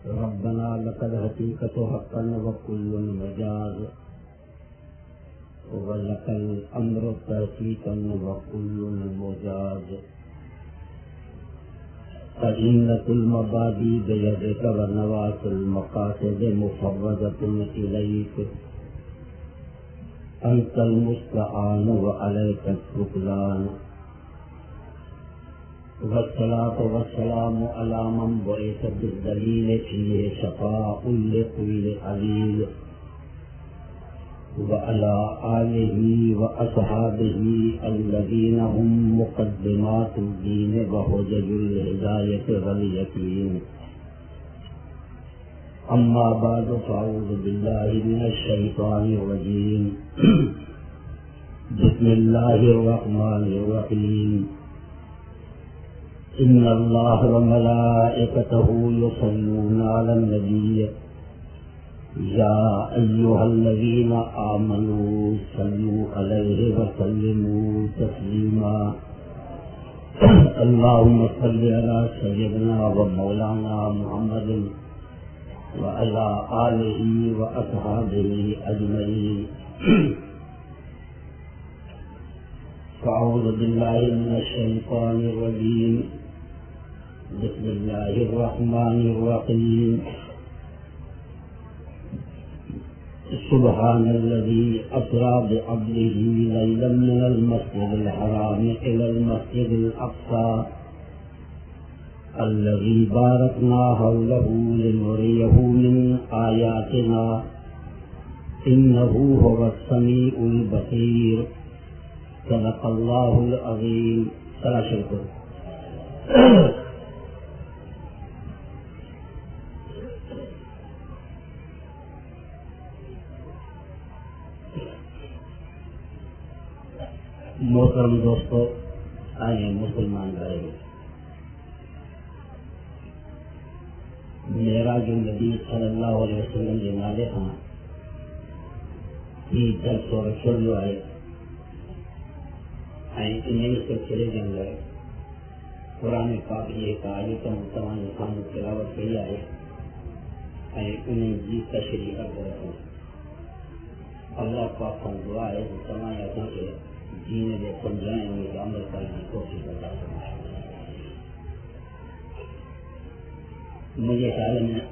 ربنا لقد حقیقت حقا وکل مجاز ولك الأمر تحقيقا وكل مجاز فإنة المبادئ بيدك ونواصي المقاصد مفوضة إليك أنت المستعان وعليك التكلان والصلاة والسلام على من بعث بالدليل فيه شفاء لكل عليل وعلى آله وأصحابه الذين هم مقدمات الدين وحجج الهداية واليقين أما بعد فأعوذ بالله من الشيطان الرجيم بسم الله الرحمن الرحيم إن الله وملائكته يصلون على النبي يا أيها الذين آمنوا صلوا عليه وسلموا تسليما اللهم صل على سيدنا ومولانا محمد وعلى آله وأصحابه أجمعين فأعوذ بالله من الشيطان الرجيم بسم الله الرحمن الرحيم سبحان الذي أسرى بعبده ليلا من المسجد الحرام إلى المسجد الأقصى الذي باركنا حوله لنريه من آياتنا إنه هو السميع البصير صدق الله العظيم. شکر. محترم دوستو، آئیں مسلمان بھائی، معراج النبی صلی اللہ علیہ وسلم کے نالے ہاں یہ درس و رسول جو آئے انہیں سلسلے کے اندر قرآن پاک یہ آیت متوان خان تلاوت کی آئے انہیں جی تشریح کر رہے ہیں. اللہ پاک کا دعا ہے کہ تمام ایسا کے جینے میں سمجھائیں انہیں عمل کرنے کی کوشش کرتا ہے. مجھے خیال میں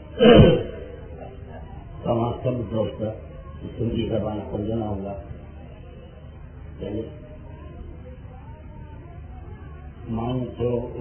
تمام سب دوست سندھی زبان سمجھنا ہوگا. چلیے مانو تو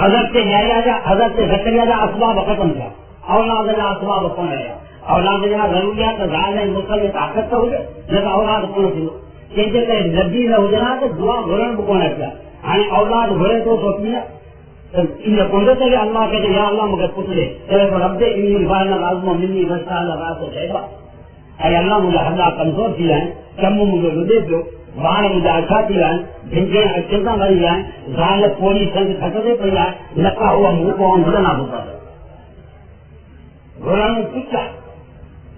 حضرت حضرت زکریا جا اسباب ختم تھا، اولاد جا اسباب کون رہا، اولاد جا ضروریات ظاہر مسلم طاقت تو ہوجے نہ اولاد کون تھی کہ تے نبی نہ ہوجنا تو دعا گھرن کون کیا ہن اولاد گھرے تو سوچیا ان کو تے اللہ کہ یا اللہ مجھے پوچھ لے تے رب انی بارنا لازم منی رسال راس شیبا اے اللہ مجھے حدا کمزور تھی ہے کم مجھے دے دو باہر مجھے اچھا تھی ہے جنگے چنتا مری ہے ظاہر پوری سنگ تھکتے پئی ہے لکا ہوا منہ کو اندرنا ہوتا ہے گھرن پوچھا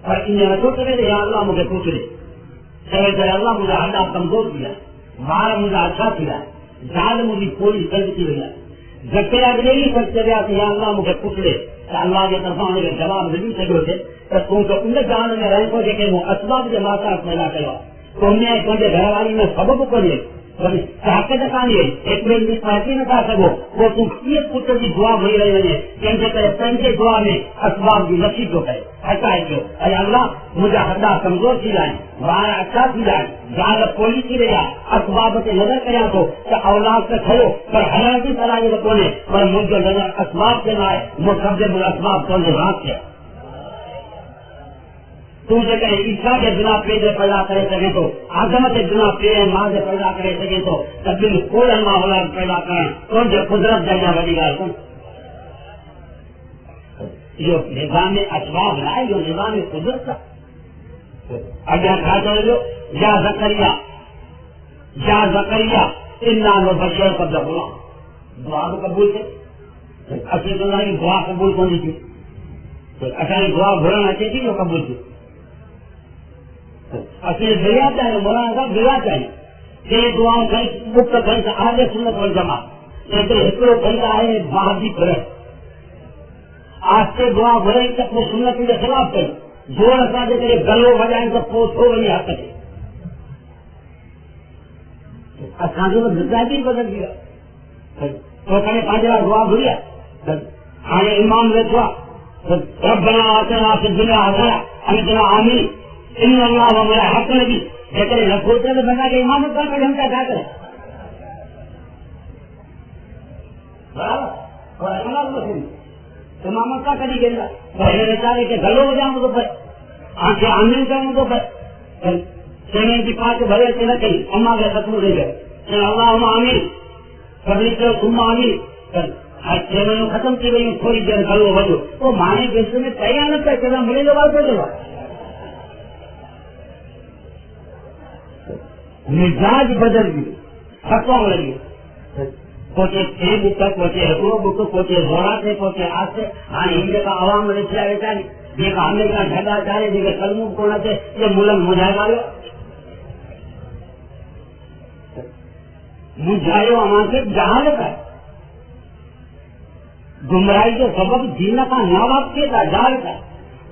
پر ان نے تو تے یا اللہ مجھے پوچھ لے تے اللہ مجھے حدا کمزور تھی ہے باہر مجھے اچھا تھی ہے ظاہر مجھے پوری سنگ تھی ہے زکریا بھی سچ چلیا کہ یا اللہ مجھے پوچھ لے کہ اللہ کے طرف نے جواب ملی سکو تھے تو تم تو ان جان میں رہو کہ وہ اسباب کے ماتا پیدا کرو تم نے تمہارے گھر والی میں سبب کریے چاہتے دکھانی ہے ایک منٹ بھی پہنچی نہ کر سکو وہ تم یہ پتر کی دعا بھائی رہے ہیں کہ کرے پنجے دعا میں اسباب کی نصیب کو کرے ایسا ہے کہ اے اللہ مجھے حدا کمزور کی جائے باہر اچھا کی جائے جہاں پولی کی رہا اسباب سے نظر کریا تو اولاد سے کھڑو پر حلال کی صلاحیت کونے پر مجھے نظر اسباب سے نہ آئے مقدم الاسباب تو نے رات کیا تم سے کہیں عیسیٰ کے بنا پیڑ پیدا کرے سکے تو عظمت بنا پیڑ ماں سے پیدا کرے سکے تو تبدیل کوئی اولاد پیدا کریں تو جو قدرت جگہ بڑی گا جو نظام اسباب ہے جو نظام قدرت کا اگر کھا چلو یا زکریا انا بشیر قبل بولا دعا کو قبول تھے اچھی تو دعا قبول کون تھی اچھا دعا بھرنا اچھی تھی جو قبول تھی اصل دیا چاہیے مولانا صاحب دیا چاہیے کہ یہ دعاؤں کہیں مکت کہیں سے آگے سنت والجماع لیکن ہکڑو کہیں آئے باہر بھی کرے آج سے دعا بھرے تک وہ سنت کے خلاف کرے زور اثر دے کرے گلو بجائیں تو پوچھ ہو وہی حق ہے اساں جو مزاجی بدل گیا تو کہیں پانچ دعا بھریا ہاں امام نے دعا ربنا آتنا فی الدنیا حسنہ انتنا آمین ان اللہ و میرا حق نبی لیکن رکھوتے تو بنا کہ امامت کا ہم کا کیا کریں امامت کا کری گئے پہلے بیچارے کے گلوں ہو جاؤں تو پر آنکھیں آمین کروں تو پر سیمین کی پانچ بھرے سے نہ کہیں اما کے ختم دے گئے اللہ آمین کبھی تو تم آمین سیمین ختم کی گئی تھوڑی دیر گلو بجو تو مانے کے میں تیار نہ کر چلا ملے لوگ کو چلا مزاج بدل گئی فتوا لگی پہنچے چھ بک تک پہنچے ہکڑوں بک پہنچے زورا سے پہنچے آج سے ہاں ہندے کا عوام میں رچا رہتا ہے دیکھ ہمیں کا جھگڑا چاہے دیکھ قلموں کو نہ تھے یہ ملک مجھائے مجھائے ہمارے سے جہالت ہے گمراہی کے سبب دین کا ناواز کے تھا جہالت ہے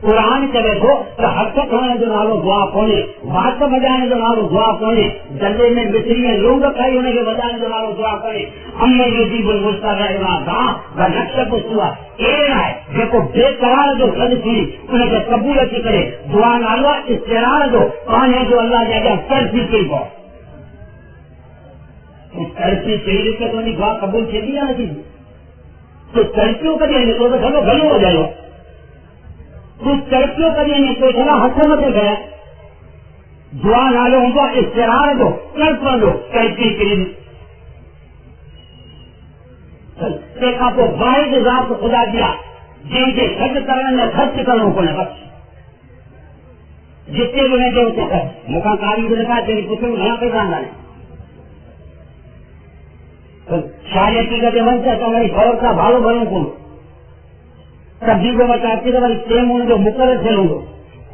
قرآن چلے تو حرکت ہونے جو نالو دعا پونے بات بجانے جو نالو دعا پونے جلدے میں مصری میں لوگ کھائی ہونے کے بجانے جو نالو دعا پونے ہم نے یہ جیب الگستا رہنا دا رکھ کو سوا یہ ہے جو بے قرار جو سد سنی انہیں کے قبول اچھی کرے دعا نالو استرار جو پانے جو اللہ جائے کرتی کی کو کرتی چہرے کے تو نہیں دعا قبول چل دیا نا چیز تو کرتیوں کا دیں تو گھروں گھروں ہو جائے کچھ ترقیوں کریے نہیں تو اتنا ہاتھوں میں گیا دعا نالو ان کو استرار دو کرت دو کرتی کری ایک آپ کو واحد ذات کو خدا دیا جن کے خرچ کرنے میں خرچ کروں کو نہ بخش جتنے بھی نہیں ہوتے ہیں مکان کاری کو لکھا تیری پتر یہاں پہ جاننا ہے شاید کی کہتے بنتا تو میری بھروسہ بھالو بھروں کو سبزی کو بچاتی تو ٹیم ہوں گے مقرر سے ہوں گے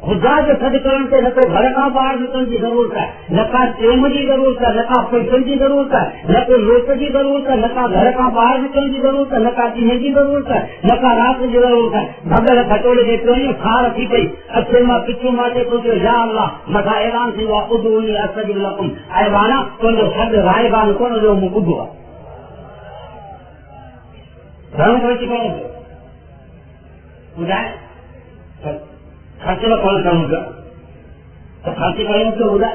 خدا کے سد کرن سے نہ تو گھر کا باہر نکلنے کی ضرورت ہے نہ کا ٹیم کی ضرورت ہے نہ کا پیسے کی ضرورت ہے نہ کوئی لوٹ کی ضرورت ہے نہ کا گھر کا باہر نکلنے کی ضرورت ہے نہ کا پینے کی ضرورت ہے نہ کا رات کی ضرورت ہے بغیر کھٹوڑے دیتے ہوئے کھا رکھی گئی اچھے ماں پچھو ماں سے پوچھو یا اللہ متا اعلان سے ہوا ادعونی استجب لکم اے بانا تو جو شد رائے بان کو جو مقدوا گھروں کو چکے خرچے میں کون کروں گا تو خرچے کریں تو ہوگا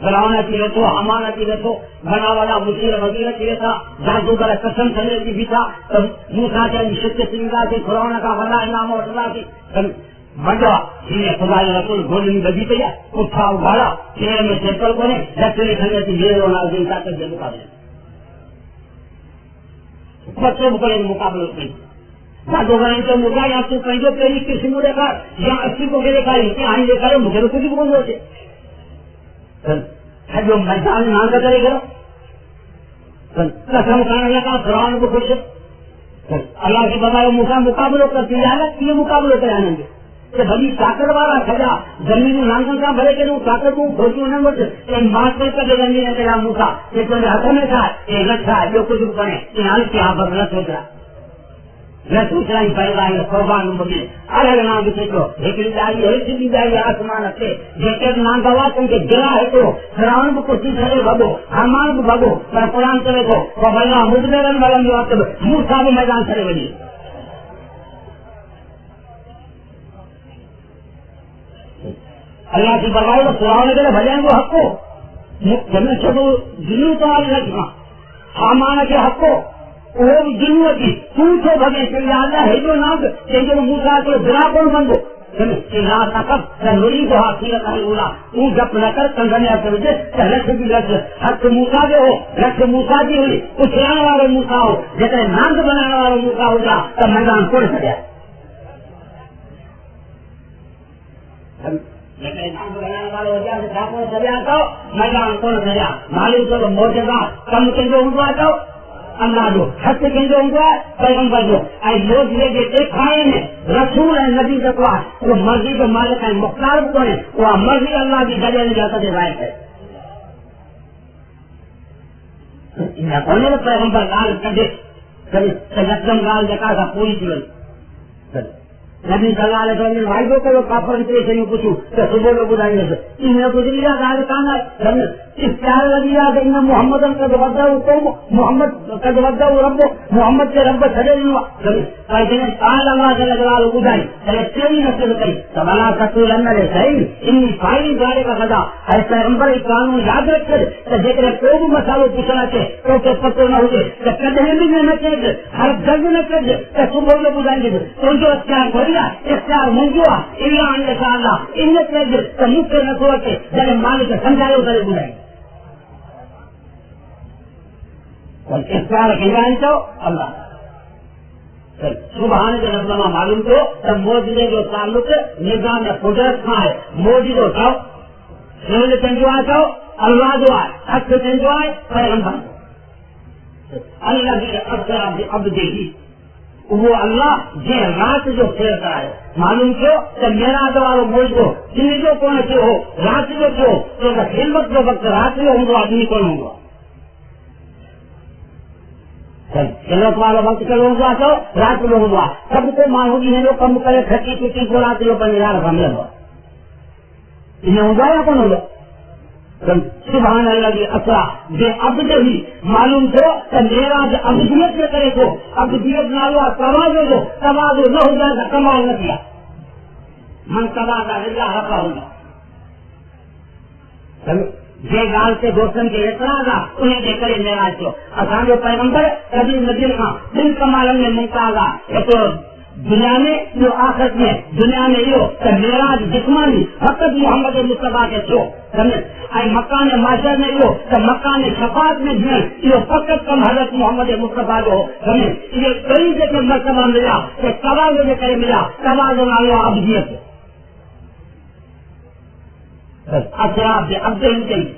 فرعون اچھی رہتو، حمان اچھی رہتو، بنا والا مشیر وزیر اچھی رہتا، جادوگر قسم سنے بھی تھا، موسیٰ کے شکر سنگا سے فرعون کا بڑا انعام اور اللہ کی بڑا یہ خدا رسول گولی میں بجی پہ اٹھا اگاڑا چہرے میں چپل کو لکڑی کھڑے تھی یہ ہونا دن کا کر مقابلے بچوں کو مقابلے کی جادوگر تو مجھا یا تو کہیں جو پہلی کسی کو دیکھا یا اسی کو لے کر آئیں لے کر مجھے کسی کو بول ہوتے جو میدان نام کا کرے گا قسم کھانے لگا فرعون کو خوش اللہ کے بتاؤ موسیٰ مقابلوں کرتی ہے یہ مقابلے کر آنے گے کہ بھلی طاقت والا کھڑا زمین نانگن کا بھرے کے طاقت کو کھوجو نہ بچے ایک ماسٹر کا زمین ہے تیرا موسیٰ یہ تمہیں ہاتھ میں تھا یہ رکھا ہے جو کچھ کرے یہاں کی یہاں پر نہ سوچ رہا نہ سوچ رہا ہی پیدا ہے قربان مجھے الگ نام بھی سوچو لیکن جائیے ایسی جائیے آسمان رکھے جیکٹ نام گوا تم کے گرا ہے تو فرعون کو کچھ چلے بھگو حمان کو بھگو پر قرآن چلے کو بلّہ مجمرن بلن جو وقت موسیٰ بھی میدان چلے بنی اللہ کی بتاؤ تو فرعون کے لیے بھجن کو حق کو جنت سے تو جنو تمہاری رکھنا حمان کے حق کو وہ جنو کی پوچھو بھگے کہ اللہ ہے جو نام کہ جو موسیٰ کو بنا کون بن دو نوری کو حقیقت ہے بولا تو جب نہ کر کنگنیا کر دے رکھ بھی رکھ حق موسیٰ جو ہو رکھ موسیٰ کی ہوئی اچھلانے والے موسیٰ ہو جیسے نام بنانے والے موسیٰ ہو جا تو میدان کون سجا نام بنانے والے ہو جائے سجا تو میدان کون سجا معلوم کرو موجودہ کم کے جو ہوا تو اللہ جو حق کے جو ہوا پیغمبر جو اے لوگ یہ جو کھائے ہیں رسول ہے نبی کا وہ مرضی کے مالک ہے مختار کو ہے وہ مرضی اللہ کی جگہ نہیں جاتا دے رائے ہے پیغمبر لال کبھی کبھی لال جگہ تھا پوری جیون نبی صلی اللہ علیہ وسلم بھائی کو لوگ کافر سے نہیں پوچھوں تو صبح لوگ بتائیں گے انہیں کچھ نہیں جاتا کہاں اس پیار لگی یاد ہے محمد کا دوبدہ محمد کا دوبدہ رب محمد کے رب کھڑے نہیں ہوا اللہ سے لگ رہا لوگ بتائیں چلے تیری نسل کری سبانا سطول اندر ہے صحیح ان فائدی گاڑے کا خدا ہر پیغمبر ایک قانون یاد رکھ کر دیکھ رہے کوئی بھی مسالوں پوچھنا چاہے تو پتہ نہ ہوگے کدھر بھی نہ چاہیے ہر جلد نہ چاہیے تو صبح لوگ بتائیں گے تو جو اختیار کریا اختیار منجوا اللہ ان چاہیے تو مجھ سے نہ سوچے جب مالک سمجھائے ادھر بلائیں اختیار کھلائیں تو اللہ سبحان کے نظمہ معلوم کرو تو موجودے جو تعلق نظام قدرت کہاں ہے موجود چاہو سہول چنجوا چاہو اللہ جو ہے حق چنجوا ہے پیغمبر اللہ کی افسر اب دیکھی وہ اللہ یہ رات جو پھیرتا ہے معلوم کیوں کہ میرا دوارو موج کو دن جو کون سے ہو رات جو کیوں تو خدمت جو وقت رات جو ہوں گا آدمی کون ہوں گا جنت والا وقت کا لوگ تو رات میں ہوا سب کو معلوم ہے جو کم کرے کھٹی پٹی کو رات جو پر یار ہم لگا انہیں ہو جائے کون ہوگا سبحان اللہ کی اثرا بے عبد ہی معلوم تھو کہ میرا جو ابدیت میں کرے تو ابدیت نہ ہوا تواضع جو تواضع نہ ہو جائے گا کمال نہ کیا من تواضع اللہ رکھا ہوگا یہ گال کے دوستن کے اعتراض انہیں دے کر میرا جو اصل جو پیغمبر کبھی نظر کا دل کمال میں ممتاز یہ تو دنیا میں جو آخرت میں دنیا میں یہ کہ میرا جسمانی فقط محمد مصطفیٰ کے چھو مکان معاشر میں یہ کہ مکان شفاعت میں بھی یہ فقط کم حضرت محمد مصطفیٰ جو یہ کئی جگہ مرتبہ ملا کہ تواضع جو کرے ملا تواضع نہ ابدیت اثرات اب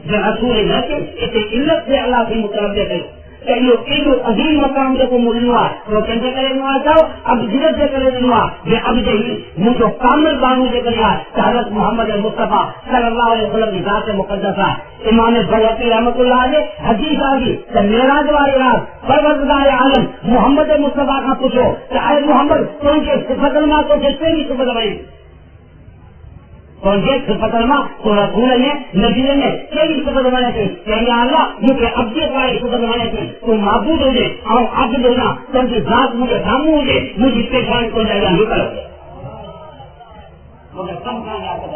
جو رسول ہے اسے علت سے اللہ کی متوجہ کرے عظیم مقام کو ملنا ہے وہ کیسے کرے چاہو اب جرت سے کرے یہ اب جی مجھے کامل بانو سے کرے حضرت محمد مصطفیٰ صلی اللہ علیہ وسلم کی ذات مقدس ہے امام بغوی رحمۃ اللہ علیہ حدیث آگی کہ معراج والی رات پروردگار عالم محمد مصطفیٰ کا پوچھو کہ اے محمد تم کے صفت الماء کو جس سے بھی صفت بنی اور یہ صفت الماء تو رسول نے نبی نے کئی صفت بنانے تھے کہ یا اللہ مجھے ابدیت والی صفت بنانے تھے تو معبود ہو جائے اور عبد ہونا تم کی ذات مجھے سامنے ہو جائے مجھے پیشان کو جائے نکل مگر کم کامیاب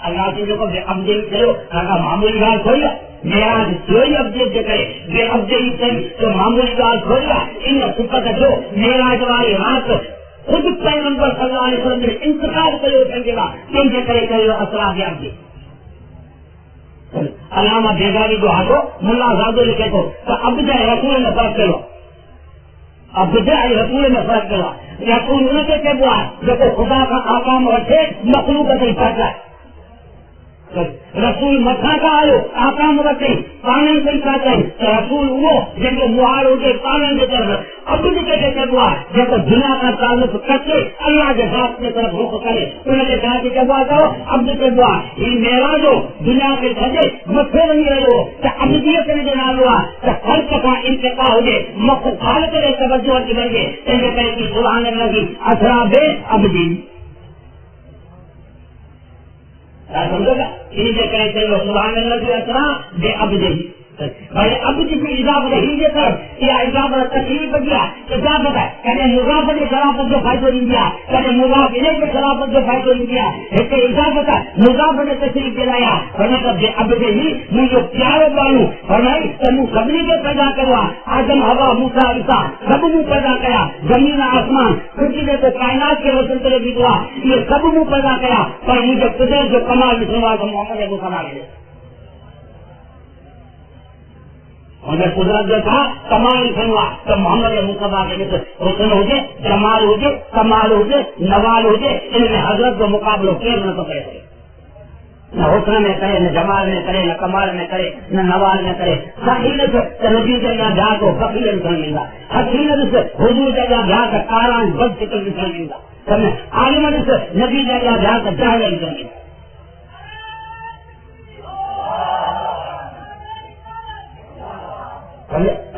اللہ سے جو اب دے کرو معمولی بات تھوڑی ہے میرا کوئی ابجیکٹ کرے یہ ابجیکٹ کری تو معمولی بات تھوڑی ہے ان صفت جو میرا والی رات خود پیغمبر صلی اللہ علیہ وسلم نے انتخاب کرے سمجھے گا کن کے کرے کرے اثرات آپ جی علامہ بیگاری جو ہاتھوں ملا زادو لکھے تو اب جائے رسول میں فرق کرو اب جائے رسول میں فرق کرو رسول ان کے ہوا جو خدا کا آکام رکھے مخلوق کا پہنچا ہے رسول متھا کا آلو آکام رکھے پانی کوئی پہنچا ہے رسول وہ جن کو مہار ہو گئے پانی کے طرف اب کے ہوا جب دنیا کا تعلق کرتے اللہ کے ذات کی طرف رخ کرے انہوں نے کہا کہ ہوا کرو اب کے ہوا یہ میرا جو دنیا کے سجے متھے نہیں رہے ہو کہ ابدیت میں جنا ہوا کہ ہر کا انتقال ہو گئے مخال کرے توجہ کی بڑھ گئے ان کے کہے کہ سبحان اللہ کی اثرا بے ابدی سمجھو گا انہیں سے کہتے ہیں سبحان اللہ کی اثرا بے ابدی بھائی اب کسی اضافت ہی کے طرف یا اضافت تشریف گیا اضافت ہے کہتے مضافت کے خلافت جو فائدہ نہیں دیا کہتے مضاف علیہ کے خلافت جو فائدہ نہیں دیا ایک اضافت ہے مضافت نے تشریف دلایا فرمایا اب سے ہی میں جو پیارے بانو فرمائی تو منہ سبھی کے پیدا کروا آدم ہوا موسیٰ عیسیٰ سب منہ پیدا کرا زمین آسمان کیونکہ نے تو کائنات کے روشن طرح بھی ہوا یہ سب منہ پیدا کرا پر مجھے قدرت جو کمال مسلمان کو محمد ابو کمال ہے انہیں قدرت جو تھا کمال سنوا تو محمد مصطفیٰ کے حسن ہو جائے جمال ہو جائے کمال ہو جائے نوال ہو جائے ان میں حضرت کو مقابلہ کیا نہ تو کرے نہ حسن میں کرے نہ جمال میں کرے نہ کمال میں کرے نہ نوال میں کرے حقیقت سے نبی جگہ جا کو فقیر انسان ملتا حقیقت سے حضور جگہ جا کر کاران بد فکر انسان ملتا عالم سے نبی جگہ جا کر جاہل انسان ملتا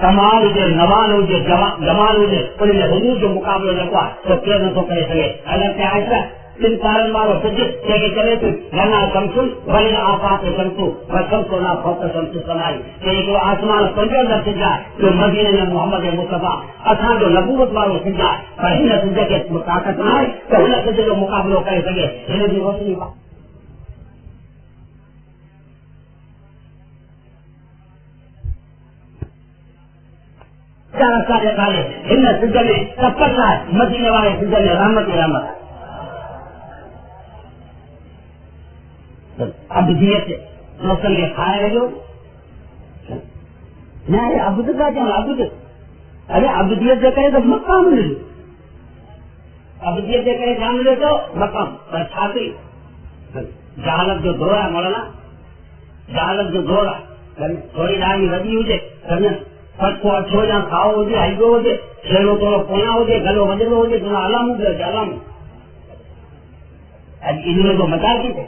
کمال ہو جائے نوال ہو جائے جمال ہو جائے انہیں حضور جو مقابلہ لگوا تو کیا نہ تو کرے سکے اگر کیا ایسا تم کارن مارو سجد لے کے چلے تو رنا شمسل بڑے آفات شمسو شمس نہ فوق شمس سنائی کہ جو آسمان پنجو نہ سجا جو مدینے میں محمد مصطفیٰ اصا جو نبوت والوں سجا پر ہن سجے کے طاقت نہ ہے تو ہن سجے جو مقابلہ کرے سکے انہیں بھی روشنی با سجے میں سب پتا ہے مدینے والے سجے میں رحمت رحمت اب دیت روشن کے کھائے رہے جو نہیں ابد کا جانا ابد ارے ابدیت دے کرے تو مقام ملے ابدیت دے کرے جان ملے تو مقام پر چھاتی جہالت جو دورہ ہے مولانا جہالت جو دورہ تھوڑی ڈالی ودی ہو جائے پٹ کو اچھو جہاں کھاؤ ہو جائے ہائیگو ہو جائے شیرو تھوڑا پونا ہو جائے گلو وجلو ہو جائے تھوڑا علام ہو جائے علام ان میں تو مچا کی تھے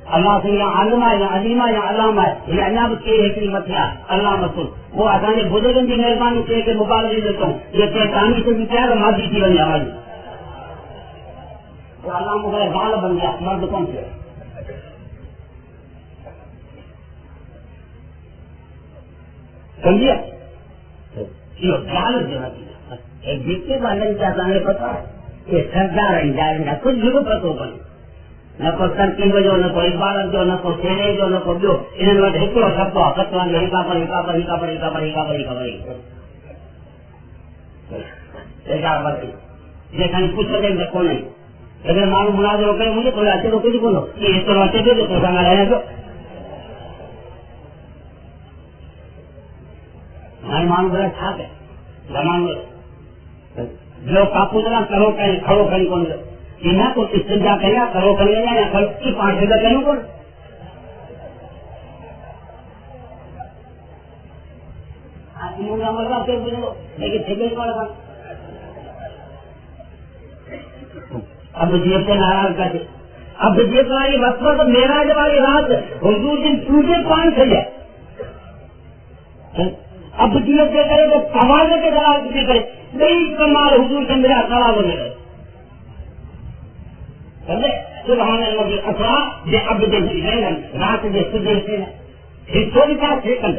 اللہ سے یا عالمہ یا علیمہ یا علامہ ہے یہ عنابت کے ایک متیا اللہ مسل وہ اچانک بزرگن کی مہربانی سے کہ مبارک دیتا ہوں یہ کہانی سے بھی کیا ہے مادی کی بن جائے وہ اللہ مغیر بال بن گیا مرد کون سے سمجھے ایک دیکھتے والے کیا جانے پتا ہے کہ سردار رہیں جائیں گا کچھ بھی پتوں بنے نہ کو ترکیب جو نہ کوئی عبادت جو نہ کو سینے جو نہ کو جو انہیں وقت ہکڑو سب کو فتوا نہیں کا پڑی کا پڑی کا پڑی کا پڑی کا پڑی کا پڑی دیکھا کچھ دیں گے کو نہیں اگر معلوم مناظر کرے مجھے تھوڑے اچھے تو کچھ بولو یہ اس طرح اچھے دے تو سنگا رہنے دو ہمارے معلوم بڑا چھاپ ہے زمان میں جو کاپو جنا کرو کہیں کھڑو کہیں کون یہ نہ تو استنجا کرنا کرو کر لینا یا کھڑو کی 5 جگہ کروں کون لیکن ٹھیک ہے اب جیب سے ناراض کرتے اب جیب والی وقت تو میرا جب والی رات حضور دن ٹوٹے 5 سے جائے اب جیب سے کرے تو سوال کے جواب بھی کرے نہیں کمال حضور سے میرا سوال ہونے گئے سبحان اللہ کی اثرا جو اب رات جو سجے سے حصوں کا سیکنڈ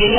13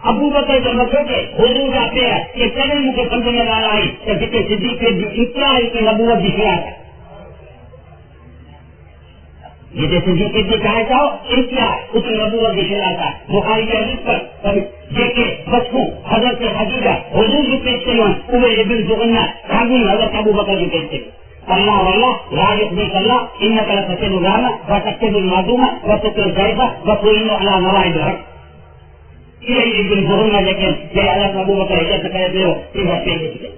ابو بکر جو مکھے کے حضور جاتے ہیں کہ پہلے مجھے سمجھ میں نہ آئی کہ جتنے صدیق کے اتنا ہے کہ نبوت دکھ رہا ہے جیسے صدیق کے چاہے چاہو اتنا اس کی نبوت دکھ رہا تھا بخاری کے حدیث پر دیکھے بچوں حضرت خدیجہ حضور جو پیش کریں عمر بن زغنہ خاگن حضرت ابو بکر جو پیش کریں اللہ واللہ لا يخزيك الله انك لتسد الرحمة وتكتب المعدومة وتكتب الضيفة وتعين على نوائب الحق یہ ابن زغنہ لیکن یہ حضرت ابو بکر حضرت کہتے ہو یہ پیش کریں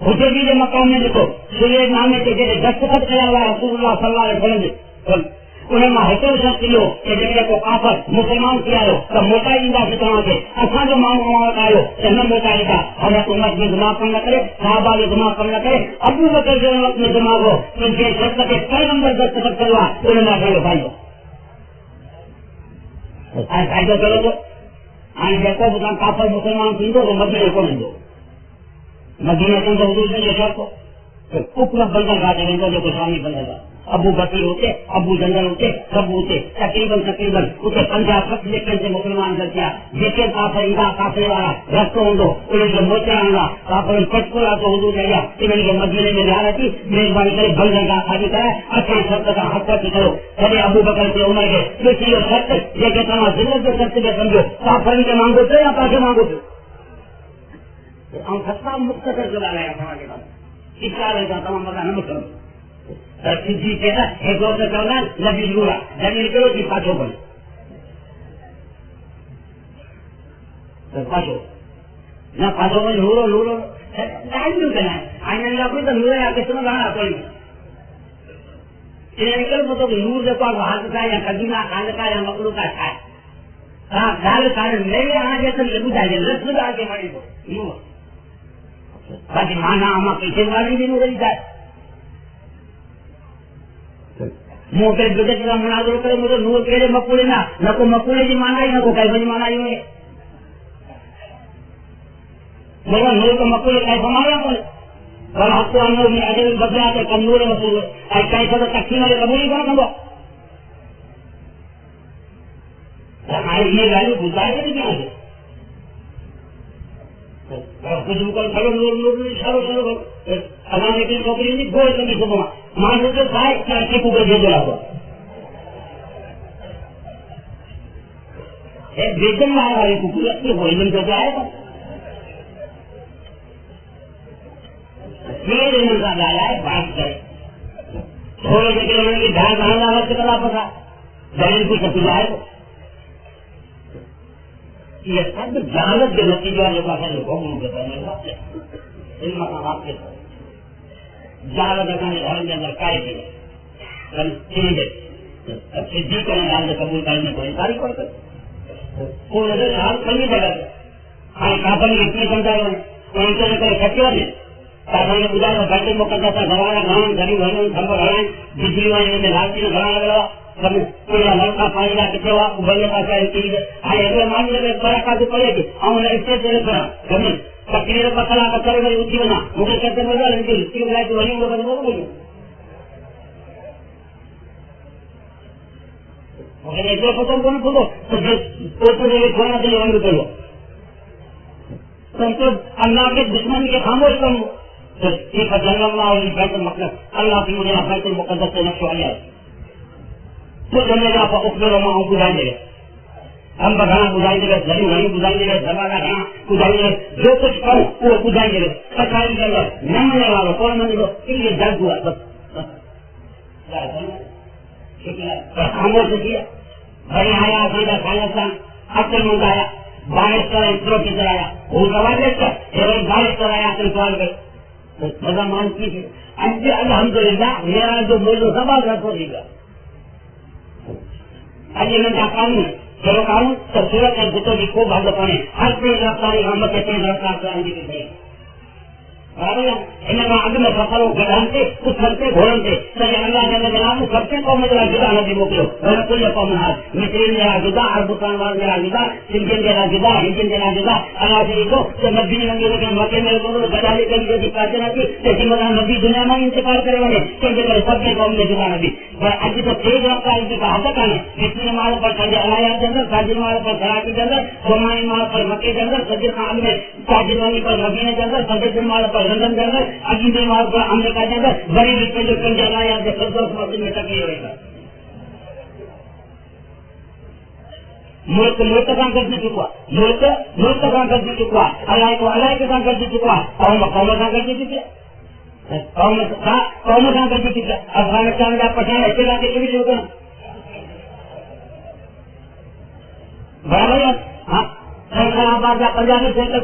حضور بھی جو مقام میں دیکھو سلیح نامے کے جیسے دستخط کیا ہوا رسول اللہ صلی اللہ علیہ وسلم انہیں حکم شخص کیو کہ جگہ کو کافر مسلمان کیا ہو تو موٹا اندا سے کہاں کے اچھا جو مانگو آئے ہو تو نہ موٹا لکھا حضرت عمر بھی دماغ کم نہ کرے صحابہ بھی دماغ کم نہ کرے ابو بکر جو وقت میں دماغ ہو تو یہ شخص کے کئی نمبر دستخط کروا انہیں نہ کرو بھائی فائدہ کرو تو آئیں دیکھو بکان کافر مسلمان سندو تو مدینہ کو نہیں دو مدینہ سندو حضور سے یہ شخص تو کپنا بندر کھاتے ہیں جو کچھ آنی بندر گا ابو بکر ہوتے ابو جنگل ہوتے سب ہوتے تقریباً اسے 50-60 لیکن سے مسلمان کر دیا جیسے کافر ادا کافر والا رستوں ہوں انہیں جو موچا ہوگا کافر پٹکولا تو حضور جائے انہیں جو مدینے میں جا رہی تھی مہربانی کرے بندر کا خالی کرا اچھے شرط کا حق کرو چلے ابو بکر کے عمر کے کسی یہ شرط یہ کہ تمام ضرورت کے شرط میں سمجھو کافر کے مانگو تھے یا پیسے مانگو تھے ہم سستا مختصر چلا رہے ہیں ہمارے پاس اس کا رہتا تمام مزہ نہ کرو جی کہنا ایک اور سے کرنا لبی لورا جب کرو کہ پاچو بنے پاچو نہ پاچو بنے لورو لورو ٹائم کرنا ہے آئین اللہ کوئی تو لورا یا کس میں لانا کوئی نکل تو نور دیکھو آپ ہاتھ کا یا قدیمہ خان کا یا مکلو کا ہے ہاں گال کارن میرے آ جائے تو لگو جائے رسم آ کے مڑے کو باقی مانا ہم پیچھے والی بھی نور جائے موٹے بجٹ کا مناظر کرے مجھے نور کے مکوڑے نہ کو مکوڑے کی مانا ہی نہ کو کیسے کی مانا ہی ہوئے میرا نور کو مکوڑے کیسے مانا کون اور آپ کو نور میں اجل بدلا کے کم نور مسئول کیسے تو تقسیم والے قبول کرنا سمجھو ہمارے یہ ویلو گزارے نہیں کیا کچھ کرو نور نور اشارو شروع کرو اللہ نے کی نوکری نہیں گوڑ کرنی صبح مان لو تو سائے کو بھیج رہا ہوا بیچن میں آئے والے ککو اپنے بھوجن کو آئے گا پھر ان کا لایا ہے بات کرے تھوڑے جگہ انہوں نے دھیان بنانا وقت کرا پڑا دلیل کو سب آئے گا یہ سب جہالت کے نتیجے والے پاس لوگوں کے پہلے ان مقامات کے جہالت اپنے دھرم کے اندر کائے کے صدیق کرنے والے قبول کرنے کو انکاری کرتے کوئی نظر حال کھلی جگہ ہاں کافر نے اتنی سمجھا ان کے لے سچے نے کافر نے گزارا بیٹھے مقدس گھرانا گھران غریب گھران گھر گھران بجلی والے میں لالچی نے گھرانا لگا کوئی لڑکا پانی کا کتنے ہوا بڑے کا اگر مان لے بڑا کا تو پڑے گی ہم اسے دے زمین تقریر پتلا کا کرے گی اسی بنا مجھے کہتے مزہ ان کی ہسٹری بنائے تو وہی ہوگا تو بولو مگر ایسے پسند کو نہیں کھولو تو کھولنا کے لیے بند کرو تو اللہ کے دشمن کے خاموش کرو ایک اللہ بیت المقدس اللہ کی مجھے بیت المقدس سے نقش آیا ہے تو جمعے گا اپنے روما ہم گزاریں گے ہم بڑھانا گزاریں گے زمین وہیں گزاریں گے زبا کا گھانا گزاریں گے جو کچھ کرو وہ گزاریں گے سرکاری کے اندر نہ ملنے والوں کون ملنے دو یہ درد ہوا بس خاموش کیا بڑی آیا سیدھا خالستان اکثر منگایا بارش کرا انتروں کی طرح آیا وہ سوال لے کر بارش کرایا اپنے سوال کر مزہ مان کی الحمدللہ میرا جو موضوع سب آگے ہو گا اجن کا قانون چلو قانون تو صورت اور بتوں کی خوب حد پڑے ہر تیز رفتاری ہم سے تیز رفتار سے آئیں گے برابر ان کا اگ میں سفروں کے ڈھانتے کچھ چلتے گھوڑتے سجے اللہ جل جلالہ سب سے قوم جا جدا نبی موکلو ورکل قوم ہاتھ مصرین جا جدا عربستان وال جا جدا سندھین جا جدا ہندین جا جدا اللہ سے کو تو نبی نے نبی کے مکے میں کو گدالے کے لیے دکھاتے نہ کہ جیسے مگر نبی دنیا میں انتقال کرے والے کہ سب کے قوم میں جدا نبی اج تو تیز رفتار کی کہا تھا کہ جتنے مال پر سجے علایا کے اندر ساجد مال پر خراکی کے اندر سومائی مال پر مکے کے اندر سجد خان میں ساجد والی پر مدینے کے اندر سجد مال پر لندن کے اندر عجیب مال پر امریکہ کے اندر بڑی بڑی جو کنجا لایا کے سب مسجد میں تک ہوئے گا ملک کام کر دی چکا ملک کام کر دی چکا اللہ کو اللہ کے کام کر دی چکا قوم کام کر دی چکا قوم کام کر دی چکا افغانستان کا پٹھان ایسے لا کے بھی ہوگا برابر ہاں آباد کا پنجابی سینٹر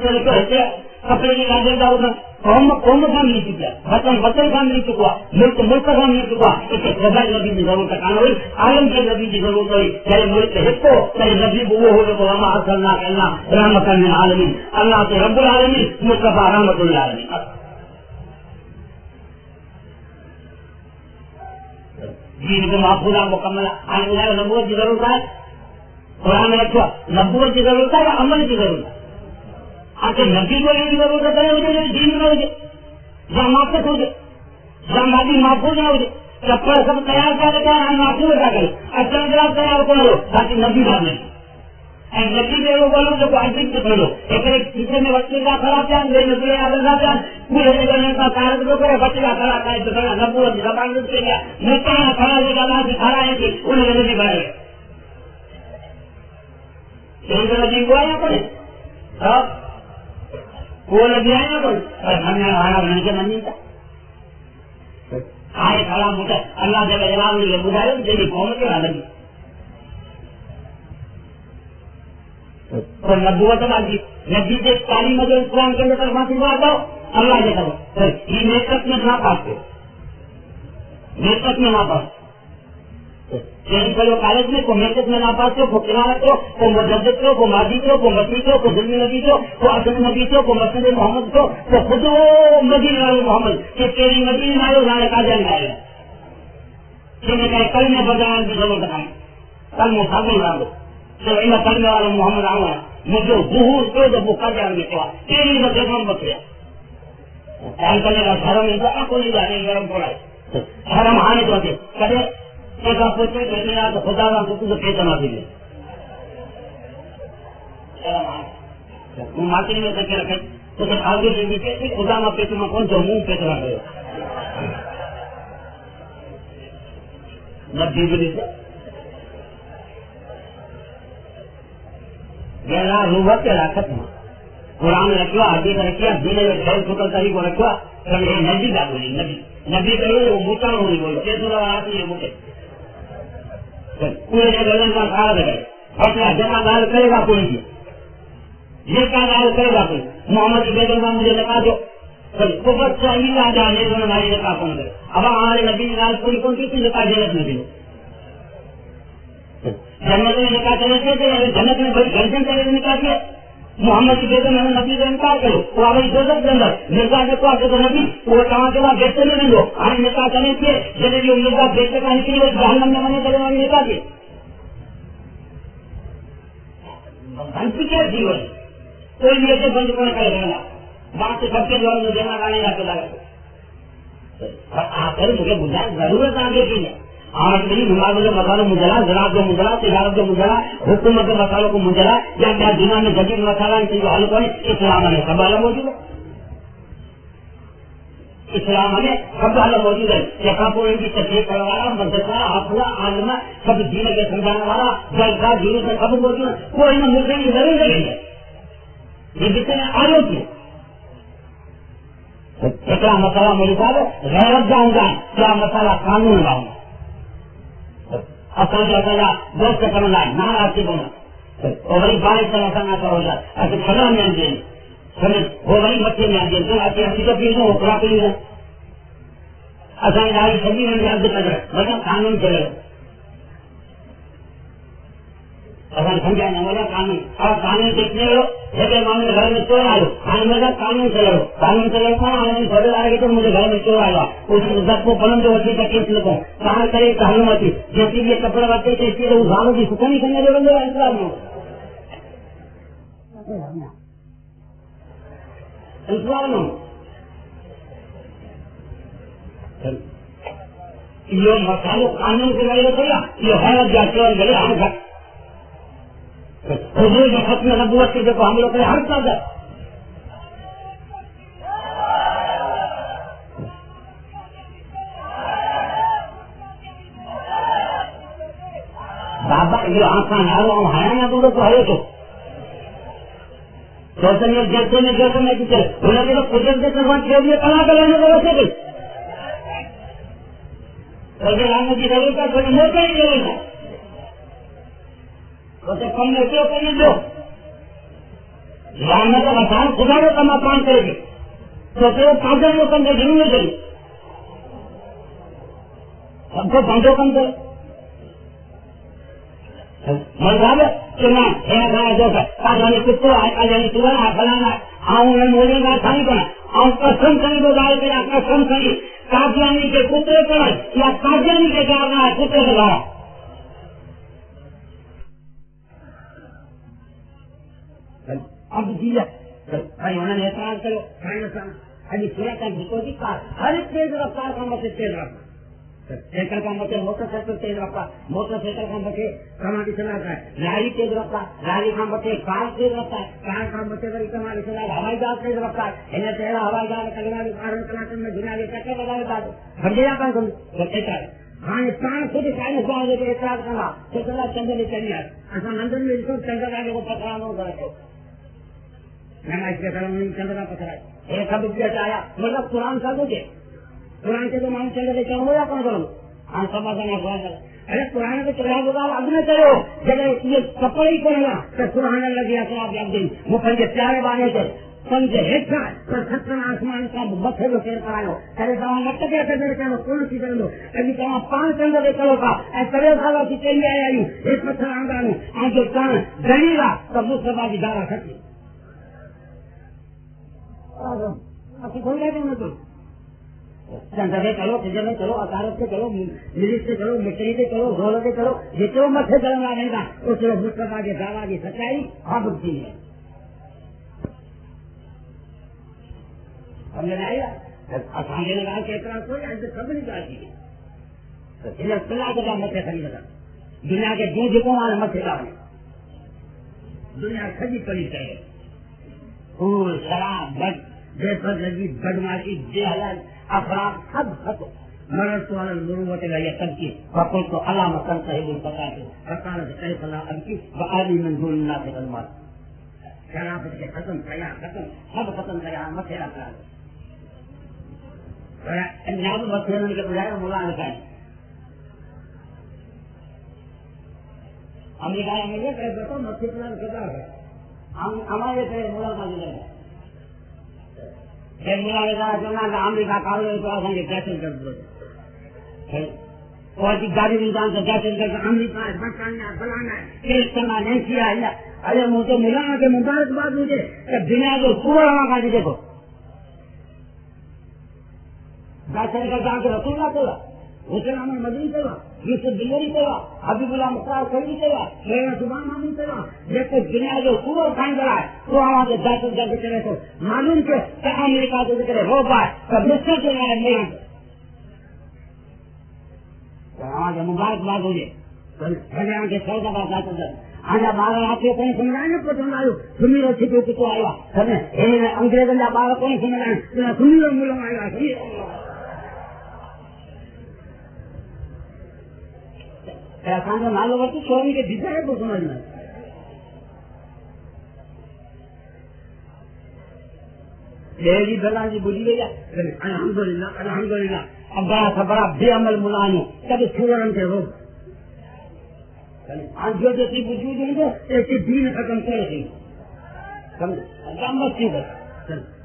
کپڑے کی لاگے جاؤ گا قوم کام نہیں چکا وطن کام نہیں چکا ملک کام نہیں چکا اسے خدا نبی کی ضرورت آنا ہوئی عالم کے نبی کی ضرورت ہوئی چاہے ملک ہٹو چاہے نبی وہ ہو تو ہم اصلنا کرنا رحمت العالمین اللہ کے رب العالمین مصطفیٰ رحمت العالمین دین کو محفوظ مکمل نبوت کی ضرورت ہے قرآن میں رکھا نبوت کی ضرورت ہے یا عمل کی ضرورت ہے آخر نبی کو یہ ضرورت ہے مجھے دین میں ہو جائے جہاں معافت ہو جائے جہاں نبی محفوظ نہ ہو جائے کپڑا سب تیار کر دیتا ہے محفوظ کر کرو اچھا گلاس تیار کرو تاکہ نبی نہ ملے نبی میں وہ بولو جو عجیب سے بولو ایک تیسرے میں بچے کا خراب جان میرے نبی آدم کا جان پورے نکلنے کا کارن جو کرے بچے کا خراب ہے تو بڑا نبوت زبان سے کیا مجھے کھڑا لے گا دکھا رہا ہے کہ انہیں نبی بڑھے نبی کو آیا پڑے وہ نبی آیا پڑے ہمیں ہمارا بن کے من تھا آئے کھڑا مجھے اللہ جب جلال نے بجھایا جیسے قوم کے نبی تو نبوت نبی سے تعلیم اسلام کے اندر معافی مار دو اللہ کے کرو یہ نیتک میں نہ پاس نیتک میں نہ پاس کالج میں کو میٹرک میں ناپاس ہو کو قرآت ہو کو مجدد ہو کو ماجد ہو کو مسیح ہو کو ظلم نبی ہو کو اصل نبی ہو کو مسجد محمد ہو تو خود مدین والے محمد کہ تیری مدین مارو نہ کا جان آئے کہ میں کہا کل میں بجانے کی ضرورت ہے کل مسافر ڈالو تو ان کرنے والا محمد آؤں مجھے ظہور کو جب وہ کا جان میں تیری وجہ بچے خیال کرنے کا شرم نہیں کو نہیں جانے گرم پڑا شرم آنے تو کرے پوچھے تو خدا کا تو چیتنا دیجیے مارکیٹ میں کر کے رکھے تو آگے سے نیچے خدا میں پیٹ میں کون جو منہ پیٹ رکھے روبت کے راکت میں قرآن رکھوا حدیث رکھا دین میں خیر فکر کری کو رکھوا نبی کا بولی نبی کرو وہ موٹا ہوئی بولو پیسوں آتی ہے موٹے پورے گردن کا کھڑا رہے اور جمع دار کرے گا کوئی بھی یہ کا دار کرے گا کوئی محمد کی بیگم کا مجھے لگا دو تو بس چاہیے آ جانے دونوں ہماری لکا کون کرے اب ہمارے نبی نال کوئی کون سی لکا جنت میں دو جنت میں لکا چلے تھے جنت میں بڑی گردن چلے نکال دیا محمد کی بیگم میں نبی کا انکار کرو وہ ہماری دوست کے اندر مرزا کے پاس تو نبی وہ کہاں کے بعد بیٹھتے نہیں رہو ہمیں نکاح چلے تھے جب جو مرزا بیٹھتے کا نکلی وہ جہنم میں منے چلے والے نکاح دیے بنتی کیا جیون کوئی بھی ایسے بند کو نکل رہا بات سب کے دور میں دینا لانے جاتے لگا آ کر مجھے بجھا ضرورت آگے کی ہے آج میری نماز کے مسالوں مجھلا زراعت کو مجھلا تجارت کو مجھلا حکومت کے مسالوں کو مجھلا یا کیا دنیا میں جدید مسالہ ان کی حل کرے اسلام میں سب والا موجود ہے اسلام میں سب والا موجود ہے یہاں پر ان کی تشریح کرنے والا مدرسہ حافظہ عالمہ سب دین کے سمجھانے والا جلسہ جلوس میں سب موجود ہے کوئی نہ ملک کی ضرورت نہیں ہے یہ جتنے آروپ ہے اتنا مسئلہ میرے ساتھ غیرت جاؤں گا کیا مسئلہ قانون لاؤں گا اصل دوست کرنا نہ آتی بنا اور وہی بارش کا ایسا نہ کرو گا ایسے کھڑا میں آ جائیں سمجھ وہ وہی بچے میں آ جائیں جو آتی ہنسی کا پیڑ ہو کھڑا پیڑ ہے اصل داری سبھی میں یاد کر رہے بڑا قانون چلے اگر سمجھا نہ ملا قانون اور قانون دیکھنے لو جگہ معاملے گھر میں چور آ لو مطلب قانون سے لڑو فضل آئے گی تو مجھے گھر میں چور آئے گا اس رب کو بلند وسیع کا کیس لگو کہاں کرے تعلوماتی جیسے یہ کپڑے رکھتے تھے اس لیے ازالوں کی سکھا نہیں کرنے دے بندے انتظار میں یہ مسالوں قانون سے لڑے تھے یہ حیرت جاتے اور گلے ہم گھر حضور جو ختم نبوت کے دیکھو ہم لوگ ہر قدر بابا جو آنکھاں نارو ہایا نہ دوں تو ہے تو جیسے میں جیسے میں کچھ انہوں نے قدرت کے سربت کے لیے کلا کر لینے کو ویسے گئی لانے کی ضرورت ہے تھوڑی موٹر ہی ضرورت ہے اسے کم میں کیوں کرنے دو لانے کا بتاؤ خدا کو کم کام کرے گی تو پھر پانچوں کو کم ضرور نہیں کرے سب کو پانچوں کم کرے مذہب چنا جو کتوں چلانا فلانا آؤں مولے گا کھائی کرنا اور قسم کری وہ گائے گیا قسم کری کاجیانی کے کتے کرے یا کاجیانی کے جانا ہے کتے سے گایا اب جی انہوں نے اعتراض کرو ابھی پورا کا جھکو جی کار ہر تیز رفتار کا مطلب تیز رفتار سائیکل کا مطلب موٹر سائیکل تیز رفتار موٹر سائیکل کا مطلب کماٹی چلاتا ہے لاری تیز رفتار لاری کا مطلب کار تیز رفتار کار کا مطلب کماٹی چلاتا ہوائی جہاز تیز رفتار انہیں تیرا ہوائی جہاز کلماری کارن کلاکن میں دنیا کے چکر لگا دیتا ہے بھرجیا کا تم ہاں پران خود سائنس بنا دے کے اعتراض کرنا چندر چندر چلی ایسا لندن میں چندر آگے کو پکڑانا کرتے میں اس کے طرح چندر پکڑا ایک سب آیا مطلب قرآن سب مجھے قرآن کے تو مان چل رہے ہو یا کون کروں ہاں سب ارے قرآن کے چلا ہوگا اب نہ کرو جب یہ کپڑے ہی کرے گا تو قرآن لگ گیا تو آپ دن وہ پنجے پیارے بانے تھے پنجے ہیٹا پر ستر آسمان کا بکے جو پیر کراؤ ارے کہاں لٹ گیا کرو کون سی کر لو ابھی کہاں 5 چندر کرو کا کرے سالوں کی چلی آئی ایک پتھر آگا نو آج جو کان گلی گا تو مجھ سے بازی دارا سکتی کھول گئے تم تو چندرے کرو تجربے کرو اکارت سے کرو مریض سے کرو مٹری سے کرو گھوڑے سے کرو جتنے مٹھے چلنا رہے گا اس میں مصطفیٰ کے دعویٰ کی سچائی اب اٹھتی ہے سمجھ میں آئے گا سامنے لگا کے اعتراض کوئی ایسے سب نہیں چاہتی ہے پلا کے مٹھے خریدا دنیا کے دودھ کو وہاں مٹھے ڈالنے دنیا کھجی پڑی چاہیے پھول شراب بد بے لگی بدماشی بے حلال افراد سب ختم مرض تو المروت لگے سب کی بقول تو علامہ کرتا ہے وہ پتا ہے فقال سے فلا اب کی وعلی من دون اللہ سے کلمات شرافت کے ختم کیا ختم سب ختم کیا مسئلہ کرا انجام مسئلہ کے بجائے مولا نکائیں امریکہ میں یہ کہہ دیتا مسئلہ پلان کتا ہے ہمارے سے مولا کا جلے گا مولا نے کہا چلنا امریکہ کارو تو آسان کیسے کر دو اور گاڑی انسان سے کیسے کر کے امریکہ ہے برطانیہ فلانا ہے کیس کرنا نہیں کیا ہے ارے مجھے ملا کے مبارکباد مجھے دنیا کو پورا ہوا کا جی دیکھو کیسے کر جا کے رسول اللہ توڑا حسین احمد مدنی توڑا یوسف دلوری توڑا حبیب اللہ مختار خیری توڑا میرا زبان حامد توڑا دیکھو دنیا جو پورا کھائیں گا ہے تو وہاں سے دہشت گرد چلے تو معلوم کہ امریکہ کو ذکر ہو پائے تو مشکل چل رہا ہے میرا وہاں سے مبارکباد ہو جائے کے سو کا بات آتا ہے آجا بارہ آپ کو کہیں سمجھائیں گے کو سمجھ آئے سمی رو چھپی چھپو آئے انگریزوں کا بارہ کو نہیں سمجھائیں سمی رو ملوں آئے گا ایسا نالو وقت چوری کے دیتا ہے کو سمجھنا جی بلا جی بولی گئی الحمدللہ الحمدللہ اب بڑا سا بڑا بے عمل ملانو کبھی چھوڑن کے ہو جو جیسی وجود ہوں گے ایسی دین ختم کر رہی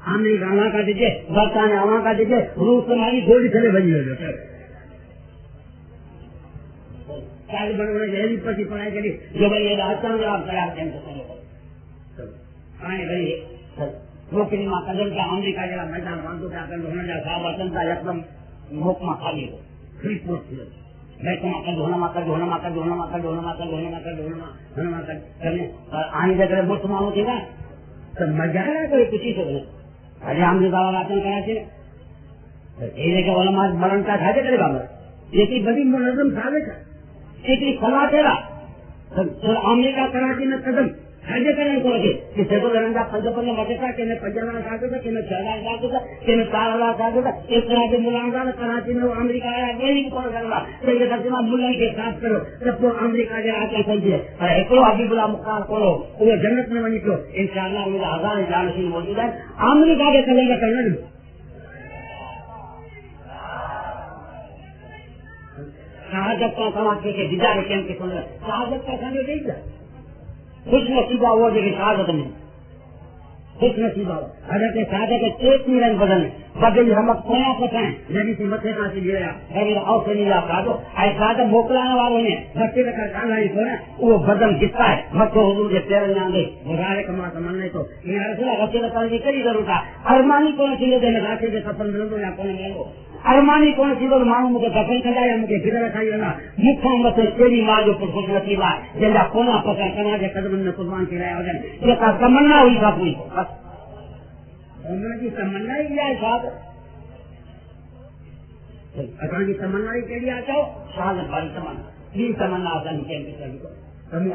امریکہ وہاں کا دیجیے برطانیہ وہاں کا دیجیے روس تمہاری گولی چلے بنی ہو جاتا ہے طالبانوں نے دہلی پر پڑھائی کری جو بھائی یہ آپ تیار آئے بھائی نوکری میں قدم کا امریکہ جا میدان باندھو کیا کر ہونا جا صاحب چلتا یکدم محکمہ خالی ہو فری پوسٹ میں کرنے مفت مانو تھی نا تو مزہ آ رہا ہے کسی سے ارے ہم جو دعویٰ راجن کراچی علماء مرن کا تھا کرے گا یہ بڑی منظم ثابت ہے اتنی فلا تیرا امریکہ کراچی میں قدم حج کرنے کو لگے کہ سیدو لڑنگا 55 مجھے تھا کہ میں 50,000 ساتھ تھا کہ میں 6,000 ساتھ تھا کہ میں 4,000 ساتھ تھا اس طرح کے ملانگا کراچی میں وہ امریکہ آیا یہ نہیں کون کرنا تو یہ ترجمہ ملن کے ساتھ کرو جب وہ امریکہ کے آ کے سمجھے اور ایکلو حبیب اللہ مختار کرو وہ جنت میں بنی کو انشاءاللہ میرا ہزار جانشین موجود ہے امریکہ کے چلیں گے کرنا نہیں شہادت کا سماج کے دیدار کے سن رہے شہادت کا سمجھ نہیں تھا خوش نصیبہ ہوا جو شہادت میں خوش نصیبہ ہوا حضرت شہادت ایک نہیں رنگ بدل رمت کونا پتائیں جبھی سے متے کا سے لیا غیر او سے نہیں لا دو ایسا تو موکلانے والوں نے بچے کا کالا ہی کونا وہ بدل جتتا ہے مت حضور کے پیروں میں آندے مزارے کما سمجھنے تو یہ رسول بچے کا کالا کی ضرورت ہے ارمانی کون چیزیں دینے راتے کے سفر ملو یا کون لے لو ارمانی کون چیزوں مانو مجھے دفن کر یا مجھے گدر کھائی رہنا مکھوں مت تیری ماں جو پر خوش نصیبہ ہے جندا کونا پکڑ کرنا کے قدم میں قربان کی رہا ہو جائے یہ کا تمنا ہوئی کا پوری بس کی تمنا ہی ہے صاحب اصل کی تمنا ہی کے لیے آتا ہو شہادت والی تمنا یہ تمنا آسانی کے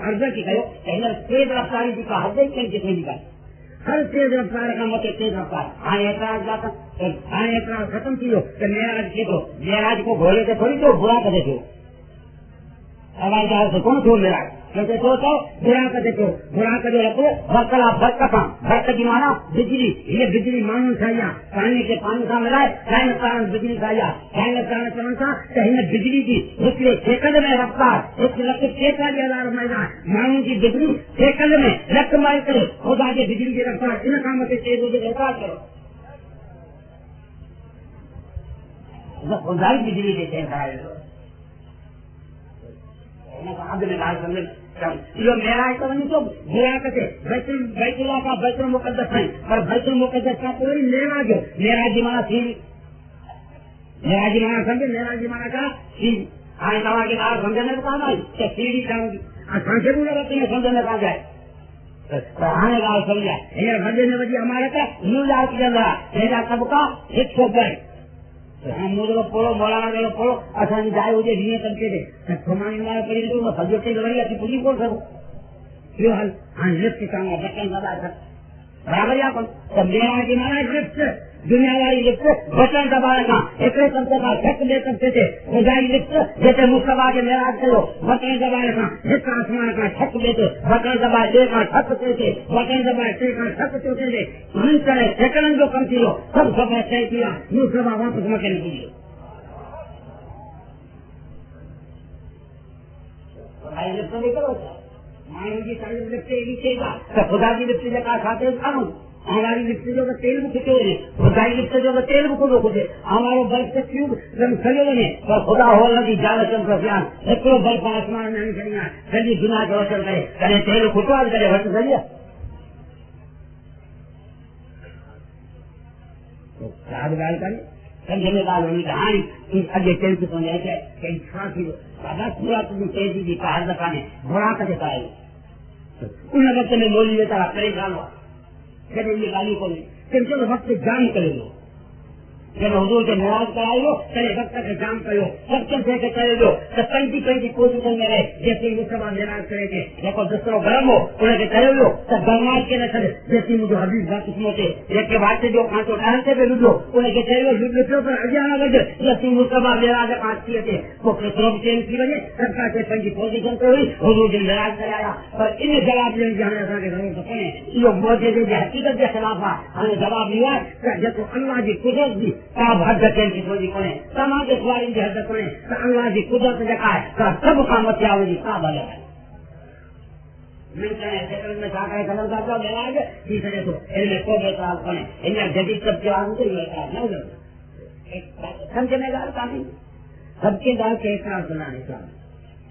عرضہ کی کہو پہلے تیز رفتاری کی کہا ہے کتنے کی ہر تیز رفتار کا مت تیز رفتار آئے اعتراض جاتا آئے اعتراض ختم کیو کہ معراج سیکھو معراج کو گھوڑے سے تھوڑی تو برا کر دیتے ہوائی جہاز سے کون چھوڑ میرا کہتے تو برا کر دیتے برا کر دے رکھو برقلا برقا برق کی مانا بجلی یہ بجلی مانو چاہیے پانی کے پانی کا ملائے سائنس کارن بجلی چاہیے سائنس کارن چلن تھا کہیں بجلی کی پچھلے سیکنڈ میں رفتار ایک لکھ 46,000 میل مانو کی بجلی سیکنڈ میں لکھ مائل کرے خدا کی بجلی کی رفتار ان کاموں سے تیز ہو کے رفتار کرو خدا ہی بجلی دیتے ہیں جو میرا تو برا کرتے بیت اللہ کا بیت المقدس ہے اور بیت المقدس کا کوئی میرا جو میرا جمانا سی میرا جمانا سمجھے میرا جمانا کا سی آئے سوا کے بعد سمجھنے کو کہا کہ سیڑھی جاؤں گی سانچے بھی لگا تمہیں سمجھنے کہا جائے آنے کا سمجھا سمجھنے بجے ہمارے کا نیو یارک چل رہا میرا سب کا 100 ہم مجھے پڑھو مولانا پڑھو اچھا جائے مجھے دیے سمجھے تھے ہمارے پڑھی تو سبجیکٹ لڑائی اچھی پوری بول سکوں کیوں حل ہاں لفٹ کام بٹن دبا کر برابر یا کون میرا کی مانا لفٹ دنیا والی لفٹ بٹن دبا رکھا ایک سب کا ٹھک دے سکتے تھے خدائی لفٹ جیسے مصطفیٰ کے معراج کرو بٹن دبا رکھا ایک آسمان کا ٹھک دیتے بٹن دبا دے کا ٹھک دیتے بٹن دبا دے کا ٹھک چوتے تھے من کرے سیکنڈ جو کم کیو سب سب طے کیا مصطفیٰ واپس مکے نہیں کیے خدائی لفٹ نہیں کرو خدا کی لفٹ کا کھاتے کھاؤں ہماری لفٹ جو تیل بھی کھچے ہوئے خدائی لفٹ جو تیل بھی کھو کھچے ہمارے برف سے کیوں کھڑے ہوئے اور خدا ہو لگی جال چل رہا ایک برف آسمان میں نہیں چڑھیا چلیے دنیا کے وچن کرے کرے تیل کھٹوا کرے وٹ چلیے گال کرے سمجھنے کا اگے تیل کی سمجھا کہ پورا تم تیزی کی پہاڑ دکھانے بڑا کر دیتا ہے ان وقت میں مولی لیتا رہا پریشان ہوا جب یہ گالی کو نہیں وقت جان کرے لو جب حضور کے ناراض کرائے ہو چلے وقت کے جام کرو سب کے کرے دو تو پینتی پوزیشن میں رہے جیسے وہ سب ناراض کرے گے جب دوسروں گرم ہو انہیں کے کرے لو تو گرماش کے نہ چلے جیسے مجھے حبیب بات قسموں سے ایک کے بعد سے جو کانٹوں ڈالتے پہ لوٹو انہیں کے چلے لوٹ لٹو پر اجانا بجے جیسے مصطفیٰ ناراض کانٹ کیے تھے وہ کسروں چینج کی وجہ سب کا پینتی پوزیشن پہ ہوئی حضور نے ناراض کرایا اور انہیں جواب دیں گے ہمیں کے گھروں سے پڑے یہ موجے دے حقیقت کے خلاف ہمیں جواب دیا جب اللہ کی قدرت بھی حد کی سوچی کونے تمام کے سواری کی حد کونے تو اللہ کی قدرت جگہ ہے تو سب کام بچا ہوگی کا بھلے ہے میں چاہتا ہے قدم کرتا ہوں میرا آگے تیسرے تو ان کو بیٹا کونے ان جدید سب کے آگے سمجھنے کا نہیں سب کے دار کے اعتراض بنانے کا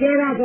1300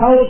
100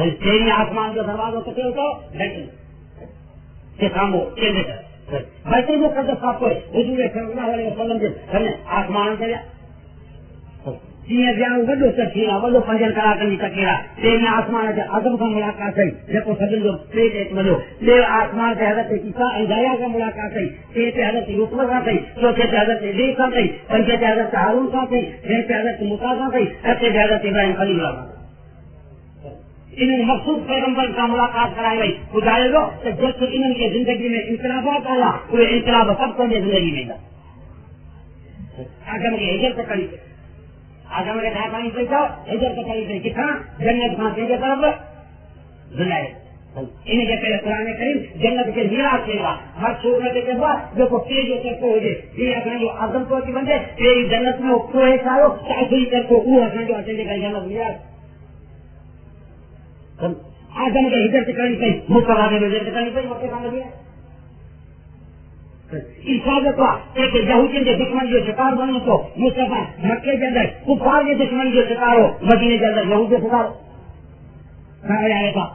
تیری آسمان جو دروازوں کتے ہو تو کے سامو بیت المقدس آپ کو حضور صلی اللہ علیہ وسلم کے آسمان سے وڈو تفصیل وڈو پنجن کلاکن کی تقریر تیری آسمان کے عظم کا ملاقات ہے جب سبن جو پیٹ ایک ملو تے آسمان سے حضرت عیسیٰ انجایا کا ملاقات ہے تے حضرت یوسف کا تھی چوتھے سے حضرت ادریس کا تھی پنجے سے حضرت ہارون کا تھی چھے سے حضرت موسیٰ کا تھی ستے سے حضرت ابراہیم خلیل اللہ کا انہیں مخصوص پیغمبر کا ملاقات کرائی گئی بجائے لو کہ جب سے ان کی زندگی میں انقلابات آیا وہ انقلاب سب کو زندگی میں آگے مجھے ہجرت سے کری آگے مجھے کہا پانی سے جاؤ ہجرت سے کری کتنا جنت کہاں سے طرف دلائے انہیں کے پہلے قرآن کریم جنت کے میراث کے گا ہر صورت کے بعد جو کو تیز ہوتے کو ہو جائے یہ اپنا جو عظم کو کی بندے تیری جنت میں وہ ہے سارو چاہیے کر کو وہ اپنا جو اچھے کا جنت میراث آدم کے ہجرت کرنی چاہیے مصطفیٰ کے ہجرت کرنی چاہیے وقت کام لگے عیسیٰ کو ایک یہودین کے دشمن جو شکار بنو تو مصطفیٰ مکے کے اندر کفار کے دشمن جو شکار ہو مدینے کے اندر یہود کے شکار ہو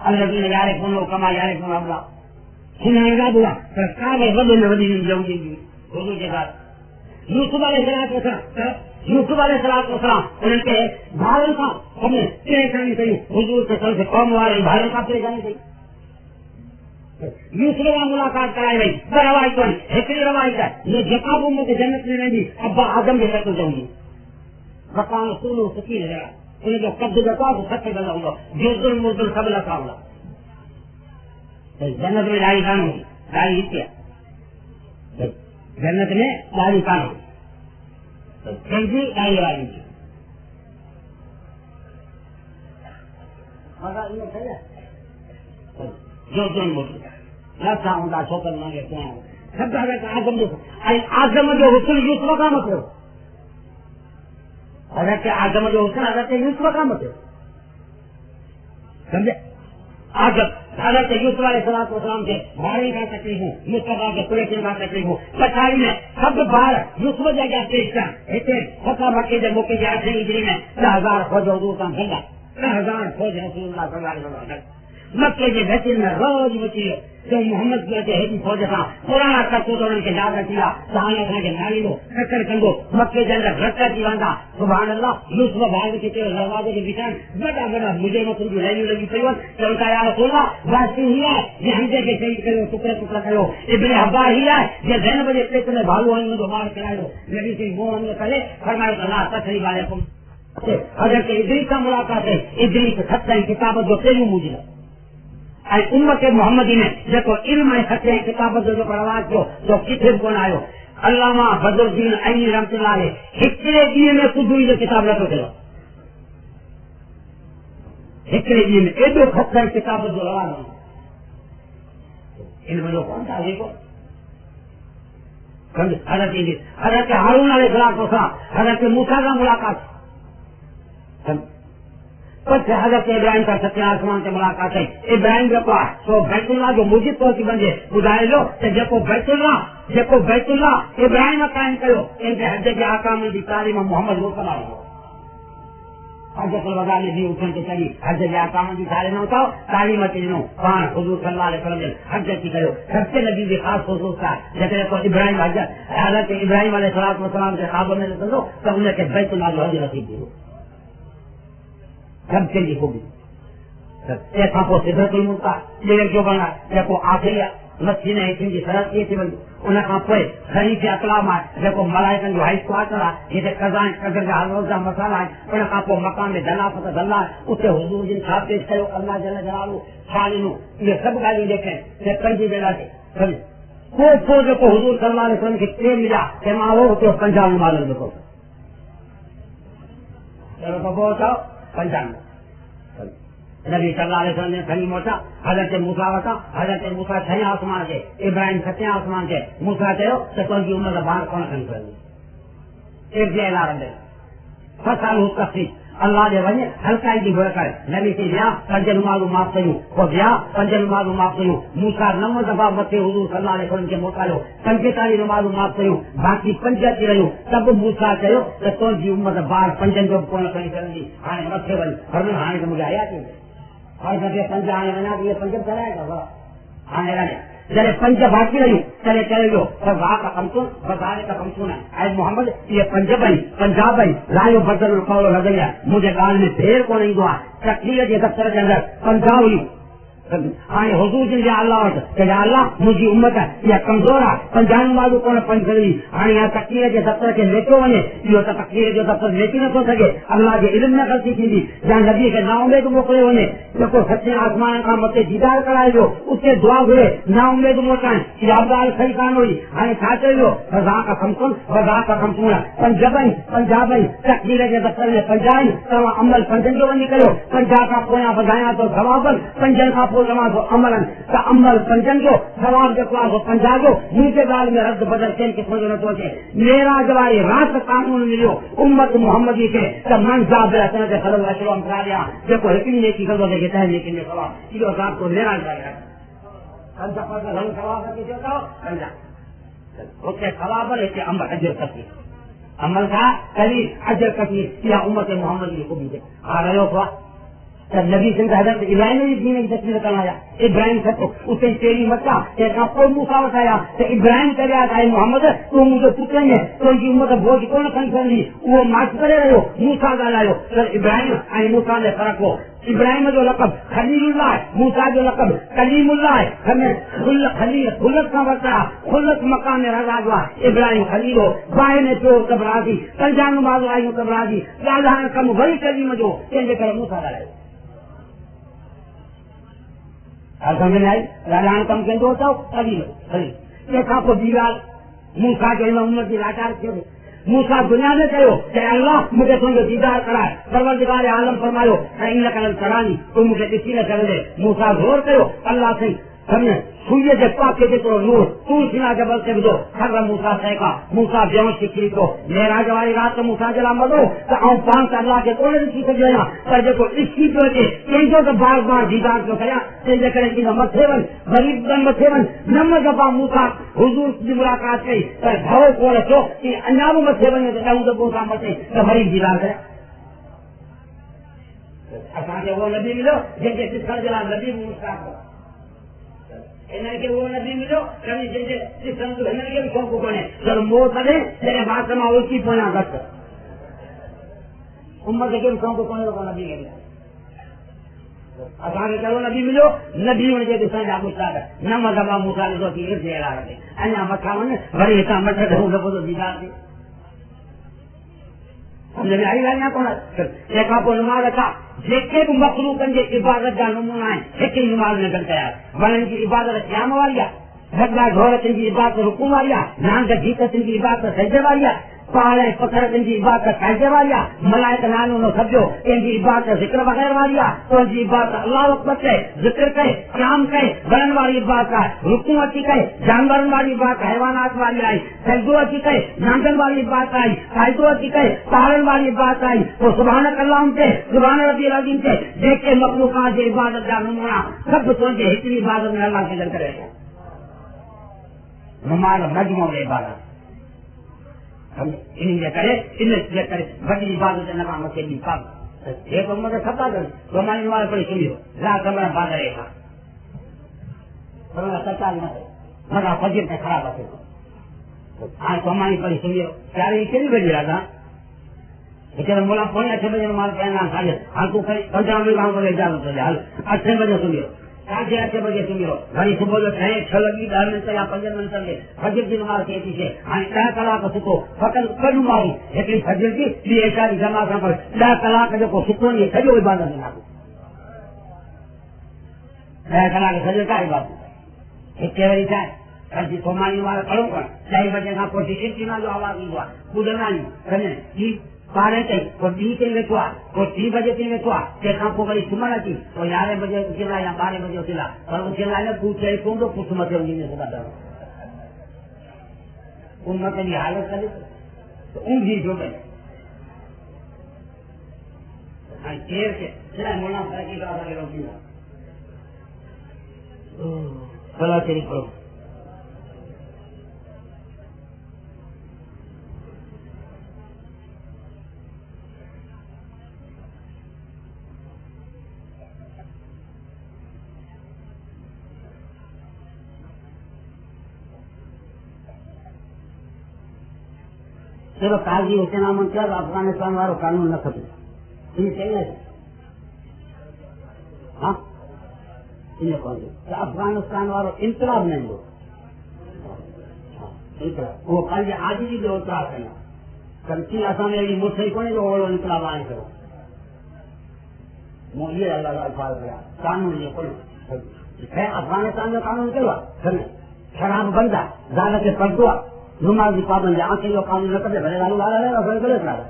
الذین یعرفون کما یعرفون ابناءہم سنانا ہوا سرکار ہے بدل میں مدینے یہودین کی حضور کے ساتھ یوسف علیہ السلام یوسف علیہ السلام ان کے بھائیوں کا ہم نے پریشانی کری حضور کے طرف سے قوم والے بھائیوں کا پریشانی کری یوسف کا ملاقات کرائی گئی روایت بنی ایکڑی روایت ہے یہ جکاب امت جنت میں رہی ابا آدم کے ساتھ جاؤں گی مکان سولو سکی رہا انہیں جو قبض کرتا تو سچے گلا ہوں گا جزل مزدل سب لکھا ہوگا جنت میں داڑھی کان ہوگی داڑھی کیا جنت میں داڑھی کان ہوگی داڑھی والی جو دن مجھے ہوں گا چھوکر مانگے سب آدم جو حسن یوسف کا مطلب حضرت آدم جو حسن حضرت یوسف کا مطلب سمجھے آدم حضرت یوسف علیہ السلام کے بھائی کا تکلیف ہوں مصطفیٰ کے قریشی کا تکلیف ہوں پچھاڑی میں سب بار یوسف جگہ پیش کر فتح مکے جب موقع جائے تھے ہجری میں 10,000 فوج حضور کا بھنڈا 10,000 فوج رسول اللہ صلی اللہ علیہ وسلم مکے کے بچے میں روز بچی جو محمد کے ہیتی فوج تھا پرانا تک ان کے یاد کیا سہانا تھا کہ ناری لو چکر کنگو مکے کے اندر رکھا کی واندا سبحان اللہ یوسف بھاگ کے دروازے کے بچان بڑا بڑا مجھے مطلب جو لینی لگی پئی تو ان کا یا رسول اللہ بات ہی ہے یہ ہم کے شہید کرو ٹکڑے ٹکڑا کرو ابن حبا ہی ہے یہ زینب بجے پیٹ میں بھالو ان کو مار کراؤ نبی سے وہ ہم نے پہلے فرمایا اللہ تسلیم علیکم حضرت ادریس کا ملاقات ہے ادریس سچائی کتاب جو تیری موجود ہے امت محمدی میں دیکھو علم سچے کتاب جو پرواز جو کتنے کون آئے علامہ بدر الدین عینی رحمۃ اللہ علیہ ہکڑے ڈیے میں کچھ ہوئی جو کتاب رکھو چلو ہکڑے ڈیے میں ایڈو خطر کتاب جو رواز علم جو کون تھا دیکھو حضرت ہارون علیہ السلام حضرت موسیٰ کا ملاقات حضرت ابراہیم کا سچے آسمان سے ملاقات ہے ابراہیم جو تو بیت اللہ جو موجود طور کی بندے بجائے لو جب بیت اللہ ابراہیم قائم کرو ان کے حج کے آکام کی تعلیم محمد وہ کرا رہے ہو حضرت الوداع نے بھی اٹھن کے چلی حج کے آکام کی تعلیم ہوتا ہو تعلیم چینو پان حضور صلی اللہ علیہ وسلم حج کی کرو سب سے نبی بھی خاص خصوص تھا جیسے ابراہیم حضرت ابراہیم علیہ السلام کے خوابوں میں سنو تو انہیں کہ بیت اللہ جو حج نصیب دی سب کے لیے ہوگی ایسا کو سدھرت ملتا لیکن جو بنا دیکھو آخری مچھی نے ایسی شرط کی تھی بندی ان کا پوئے خریف اقلام ہے دیکھو ملائکن جو ہائی اسکواڈ کرا یہ قزائن قدر کا حلوز کا مسئلہ ہے ان کا پو مقام میں دلا فتح دلا ہے اسے حضور جن صاحب پیش کرو اللہ جل جلالو خالنو یہ سب گالی دیکھیں یہ کنجی بیلا سے کو دیکھو حضور صلی اللہ علیہ وسلم کی تیر ملا کہ ماں ہو تو پنجاب معلوم دیکھو چلو تو بہت پنجاب نبی صلی اللہ علیہ وسلم نے کھنی موٹا حضرت موسیٰ ہوتا حضرت موسیٰ چھے آسمان کے ابراہیم سچے آسمان کے موسیٰ کہو کہ تو کی عمر باہر کون کھنی کرنی ایک جے اعلان دے فصل ہو تفصیل اللہ نے وجہ ہلکائی کی گھوڑ کر نبی سے بیا پنجل معلوم معاف کروں وہ بیا پنجل معلوم معاف کروں موسیٰ 9 دفعہ متے حضور صلی اللہ علیہ وسلم کے موقع لو 45 معلوم معاف کروں باقی 50 رہوں تب موسیٰ کہو کہ تو کی عمر باہر پنجن جو کون کھنی کرنی ہاں متے وجہ فرمائے ہاں تو مجھے آیا کہ اور جب یہ پنج آنے بنا تو یہ پنجب چلائے گا آنے والے چلے پنج باقی رہی چلے چلے لو بازار کا کمسون بازار کا کمسون ہے اے محمد یہ پنجاب ہے لائیو بدل القول لگیا مجھے گال میں پھیر کو نہیں دعا تقریر کے دفتر کے اندر پنجاب ہوئی حضور جن اللہ کہ اللہ مجھے امت ہے یہ کمزور ہے پنجاب والوں کو پنج کری یہاں تقریر کے دفتر کے لے کے ونے یہ تقریر جو دفتر لے کے نہ سو سکے اللہ کے علم میں غلطی کی جہاں نبی کے نا امید موکلے ہونے دیکھو سچے آسمان کا مت دیدار کرائے جو اس کے دعا ہوئے نا امید موٹائیں یادگار صحیح کان ہوئی کھاتے ہو رضا کا کمسن رضا کا کمسن پنجاب تقریر کے دفتر میں پنجاب تو عمل پنجن جو بنی کرو پنجاب کا پویا بدایا تو ثوابن پنجن کا عمل عمل پنجن کو ثواب کے پاس ہو پنجاب کو منہ کے دال میں رد بدل کے سوچے میرا جواری رات قانون ملو امت محمدی کے من صاحب دیکھو اتنی نیکی کر دو دیکھتا ہے لیکن ثواب یہ صاحب کو میرا ثواب عمل اجر کرتی عمل کا کبھی اجر کرتی یا امت محمدی کو بھی آ رہے ہو نبی سنگھ حضرت ابراہیم نے دین کی تصویر کروایا ابراہیم سے تو اسے تیری مکہ کوئی موسیٰ بتایا تو ابراہیم کر رہا تھا محمد تو مجھے پوچھیں گے تو ان کی امت بوجھ کون کن کر لی وہ مارچ کرے رہے ہو موسیٰ کا لائے ہو ابراہیم موسیٰ نے فرق ہو ابراہیم جو لقب خلیل اللہ ہے موسیٰ جو لقب کلیم اللہ ہے ہمیں خلت کا بتا خلت مکان میں رضا ہوا ابراہیم خلیل ہو بائے نے تو کبرا دی کل جان مارو آئی کبرا دی راجا کم بڑی کلیم جو کر موسیٰ کا لائے سمجھ میں آئی راجا کم کے دو تو دیکھا کو دیوار موسیٰ جو امت کی لاچار کیوں موسیٰ دنیا میں کہو کہ اللہ مجھے تم دیدار کرائے پروردگار عالم فرماؤ کرانی تو مجھے کسی نے کر دے موسیٰ زور کرو اللہ سے سمجھے سوئے جب پاکے دیکھو نور تو سنا جبل سے بدو ہر موسیٰ سیکا موسیٰ بیون سکھی کو میرا جواری رات موسیٰ جلا مدو تو آؤں پانچ اللہ کے کونے بھی سیکھ جائیں پر دیکھو اس کی جو ہے کہ تو بار بار دیدار جو کریا تیجے کریں کہ نمت سیون غریب نمت سیون نمت جبا موسیٰ حضور کی ملاقات کی پر بھاؤ کو رسو کہ انجام مت سیون میں تو جب موسیٰ متے تو غریب دیدار کرے اچھا وہ نبی ملو جن کے کس کر جلا نبی موسیٰ کو کہ وہ نبی ملو کبھی جیسے کے بھی شوق کو جب موت کرے میرے بات میں اس کی پونا گھٹ امت کے بھی شوق کو نبی کے کرو نبی ملو نبی ہونے کے دوسرا جا پوچھتا ہے نہ مذہب موسیٰ نے تو مکھا بڑی اتنا مٹر تو دیدار تھی سمجھ میں آئی گا کون ایک آپ کو نماز رکھا جیسے بھی مخلوق کے عبادت کا نمونہ ہے ایک ہی نماز میں کرتا ہے ورنہ کی عبادت قیام والیا بھگنا گھوڑت ان کی عبادت رکوع والیا نان کا جیتت ان کی عبادت سجدے والیا پہاڑ پتھر ان کی عبادت سجدے والیا ملائک نانو نو سبجو ان کی عبادت ذکر وغیر والیا تو ان کی عبادت اللہ اکبر کہے ذکر کہے قیام کہے بلن والی عبادت ہے رکوع اچھی کہے جانورن والی عبادت حیوانات والی آئی سجدو اچھی کہے نانگن والی عبادت آئی سائدو اچھی کہے پہاڑن والی عبادت آئی تو سبحانک اللہ کے سبحان ربی العظیم کے دیکھ کے مخلوقات کی عبادت کا نمونہ سب سوچے اتنی عبادت میں اللہ کے در کرے گا نماز مجموع عبادت کرے بڑی عبادت نام سے بھی پاک ایک مجھے ستا کر تو ہماری نماز پڑھی سنی ہو لا کمرہ بات رہے گا سچا مگر فجر سے خراب ہوتے آج تو ہماری پڑھی سنی ہو چار کتنی بجے رہا تھا لیکن مولا پونے 8 بجے نماز پڑھنا کھا لے ہم کو 15 منٹ گاؤں کو لے جانا تو 8 بجے سنی ہو 8 بجے سنی ہو بھائی صبح جو 6 لگی 10 منٹ یا 5 منٹ لگے فجر کی نماز کہتی ہے کیا کلاک سکو فقط کل ماری لیکن فجر کی بھی ایسا جماعت پر 10 کلاک جو سکون یہ سجو عبادت بنا دو 10 کلاک فجر کا عبادت ایک بجے چاہے سومانی نماز پڑھوں گا 4 بجے کا کوشش ایک جو آواز نہیں ہوا کودنا نہیں پارے تھی وہ 3 بجے تین ویچوا کو بڑی سمنا تھی وہ 11 بجے اچلا یا 12 بجے اچلا اور اچلا نے پوچھے کون تو کچھ مت ان مت کی حالت کرے تو ان بھی جو گئے شیر کے مولا ترقی کا روکی بلا تیری پڑھو چلو قاضی حسین احمد کیا افغانستان والو قانون نہ کھپے یہ چاہیے ہاں افغانستان والو انقلاب نہیں ہو وہ پانچ آدھی بھی ہوتا ہے کمچی آسان میں مٹھائی کو نہیں وہ انقلاب آنے کرو یہ اللہ کا الفاظ گیا قانون یہ کوئی ہے افغانستان میں قانون کیا ہوا شراب بندہ زیادہ کے پردوا نماز کی پابندی آنکھیں جو قانون نہ کرتے بھلے لالو لالا رہے بھلے غلط لالا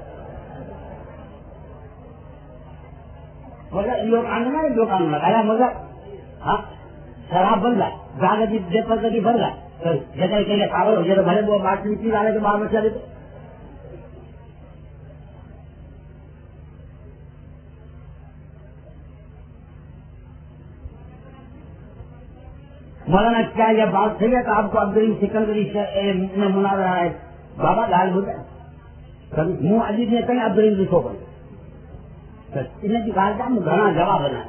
مگر یہ قانون ہے جو قانون لگایا مگر ہاں شراب بندہ زیادہ کی بے پردگی بھر گا جگہ کے لیے پاگل ہو جائے تو بھلے وہ بات نیچی لانے کے بعد بچہ دیتے مولانا کیا یہ بات صحیح ہے کہ آپ کو عبدالعزیز سکندری میں مناظرہ ہے بابا لال ہو جائے منہ عجیب نے کہیں عبدالعزیز کو بنے انہیں کی کہا تھا گھنا جواب بنا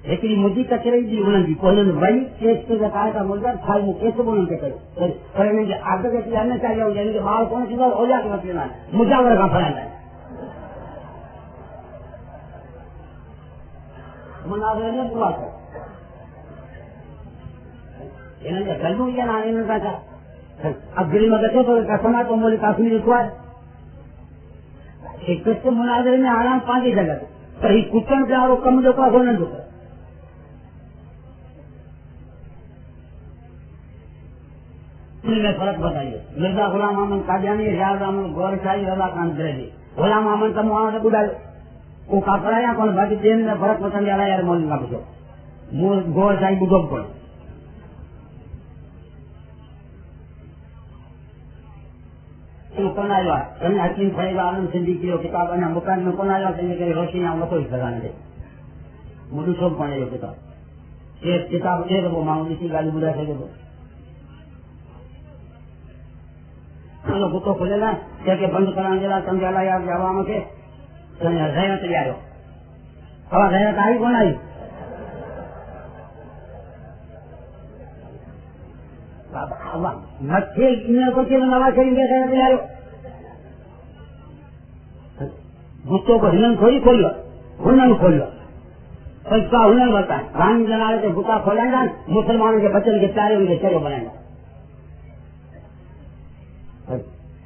لیکن مجھے کچرے دی انہوں نے کوئی وہی کیس کے بتایا تھا ملک تھا وہ کیسے بولوں کے کرے آگے کے جاننا چاہیے یعنی کہ باہر کون سی بات ہو جاتی ہے مجاور کا پڑھنا ہے مناظرے میں پورا کر گلو یا نہ تھا اب گلی میں گئے تو سما تو مولے کافی رکھوا ہے ایک سے مناظرے میں آرام پانچ جگہ کہیں کچن سے آرو کم دکھا ہونے دکھا میں فرق بتائیے مرزا غلام احمد قادیانی ریاض احمد گور شاہی رضا خان بریلی غلام احمد کا معاہدہ سے بڑھا وہ کا پڑھایا کون باقی دین میں فرق پسند آ رہا ہے یار مولوی کا پوچھو گور شاہی بزرگ پڑھو کون آیا حکیم فیض عالم سندھی کی کتاب مکان میں کون آیا روشنی آؤں گا تو اس لگانے دے مجھے سب پڑھے جو کتاب ایک کتاب دے دو وہ معمولی سی گالی بلا سکے تو بکو کھلے نا کہ بند کرانے دلا سمجھا لا یار عوام کے غیرت لے آئے ہوا غیرت آئی کون آئی مچھلی کو نواز کریں گے گتوں کو ہنن تھوڑی کھولو ہنن کھولو پیسہ ہنن بتا ہے رانی جنا کے گتا کھولائیں گا مسلمانوں کے بچے کے پیارے ان کے چلو بنائیں گا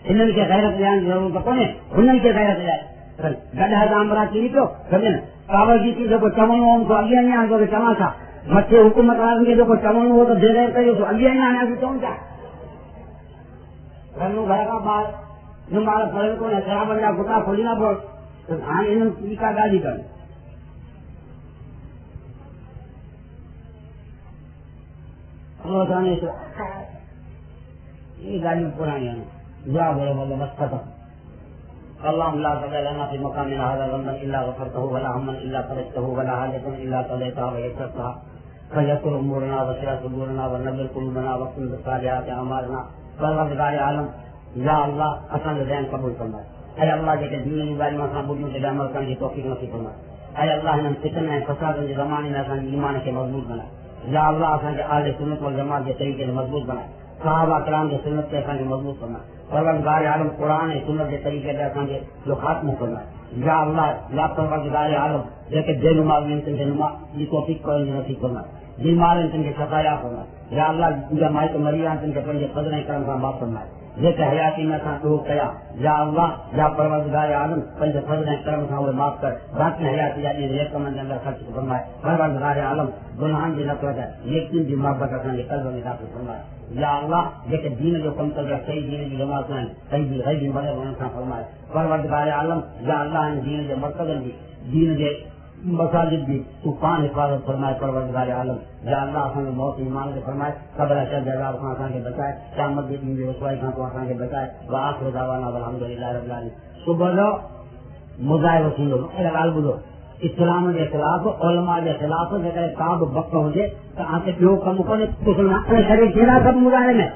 ہنن کے غیرت لے آنے ضرورت کون ہے ہنن کے غیرت لے آئے گڈھا دامرا چیری تو سمجھے نا کابل کی چیزوں کو چمنو ہم تو اگیا نہیں آنے چما تھا مچھلی حکومت والوں کے جو چمن ہو تو دے رہے تھے تو اگیا نہیں آنا کی کون کیا گھر کا بال نمبر پڑے کو شراب بندہ گتا کھولی نہ بول کا گالی کر یہ گالی پرانی ہے جا بولو بولو بس ختم اللهم لا تدع لنا في مقامنا هذا ذنبا الا غفرته ولا هما الا فرجته ولا حاجة الا قضيتها ويسرتها فيسر امورنا وسع صدورنا ونبل قلوبنا واختم بالصالحات اعمالنا پروردگار عالم یا اللہ اصل ذہن قبول فرما اے اللہ کے دین بارے میں اپنا بوجھ کے عمل کرنے کی توفیق نصیب فرما اے اللہ ہم فتن ہے فساد کے زمانے میں اپنے ایمان کے مضبوط بنا یا اللہ اپنے اہل سنت والجماعت کے طریقے سے مضبوط بنا صحابہ کرام کے سنت کے اپنے مضبوط بنا پروردگار عالم قرآن سنت کے طریقے سے اپنے جو خاتمہ کرنا یا اللہ یا پروردگار عالم لیکن بے نما یہ توفیق کرنے نصیب کرنا بیمار ان کے شفایا کرنا یا اللہ مائی تو مریا ان کے پنجے قدر کرم کا معاف کرنا یہ کہ حیاتی میں تھا تو کیا یا اللہ یا پروردگار عالم پنج فضل کرم تھا وہ معاف کر رات میں حیاتی یعنی ریت کمند اندر خرچ فرمائے پروردگار عالم گناہان کی نفرت ہے یقین کی محبت رکھنے کے قلب میں داخل فرمائے یا اللہ یہ کہ دین جو کم کر رہا صحیح دین کی جماعت میں صحیح بھی غیر مدد ہونا فرمائے پروردگار عالم یا اللہ ان دین کے مرکز بھی دین کے مساجد بھی طوفان حفاظت فرمائے پروردگار عالم یا اللہ ہمیں موت ایمان سے فرمائے قبر اشد جزاب خان کے بچائے قیامت کے دن رسوائی خان کے بچائے وآخر دعوانا والحمدللہ رب العالمین صبح لو مظاہر وسیل لال بولو اسلام کے خلاف علماء کے خلاف کاب وقت ہو جائے تو آتے پیو کم کرنے شریف سب مظاہرے میں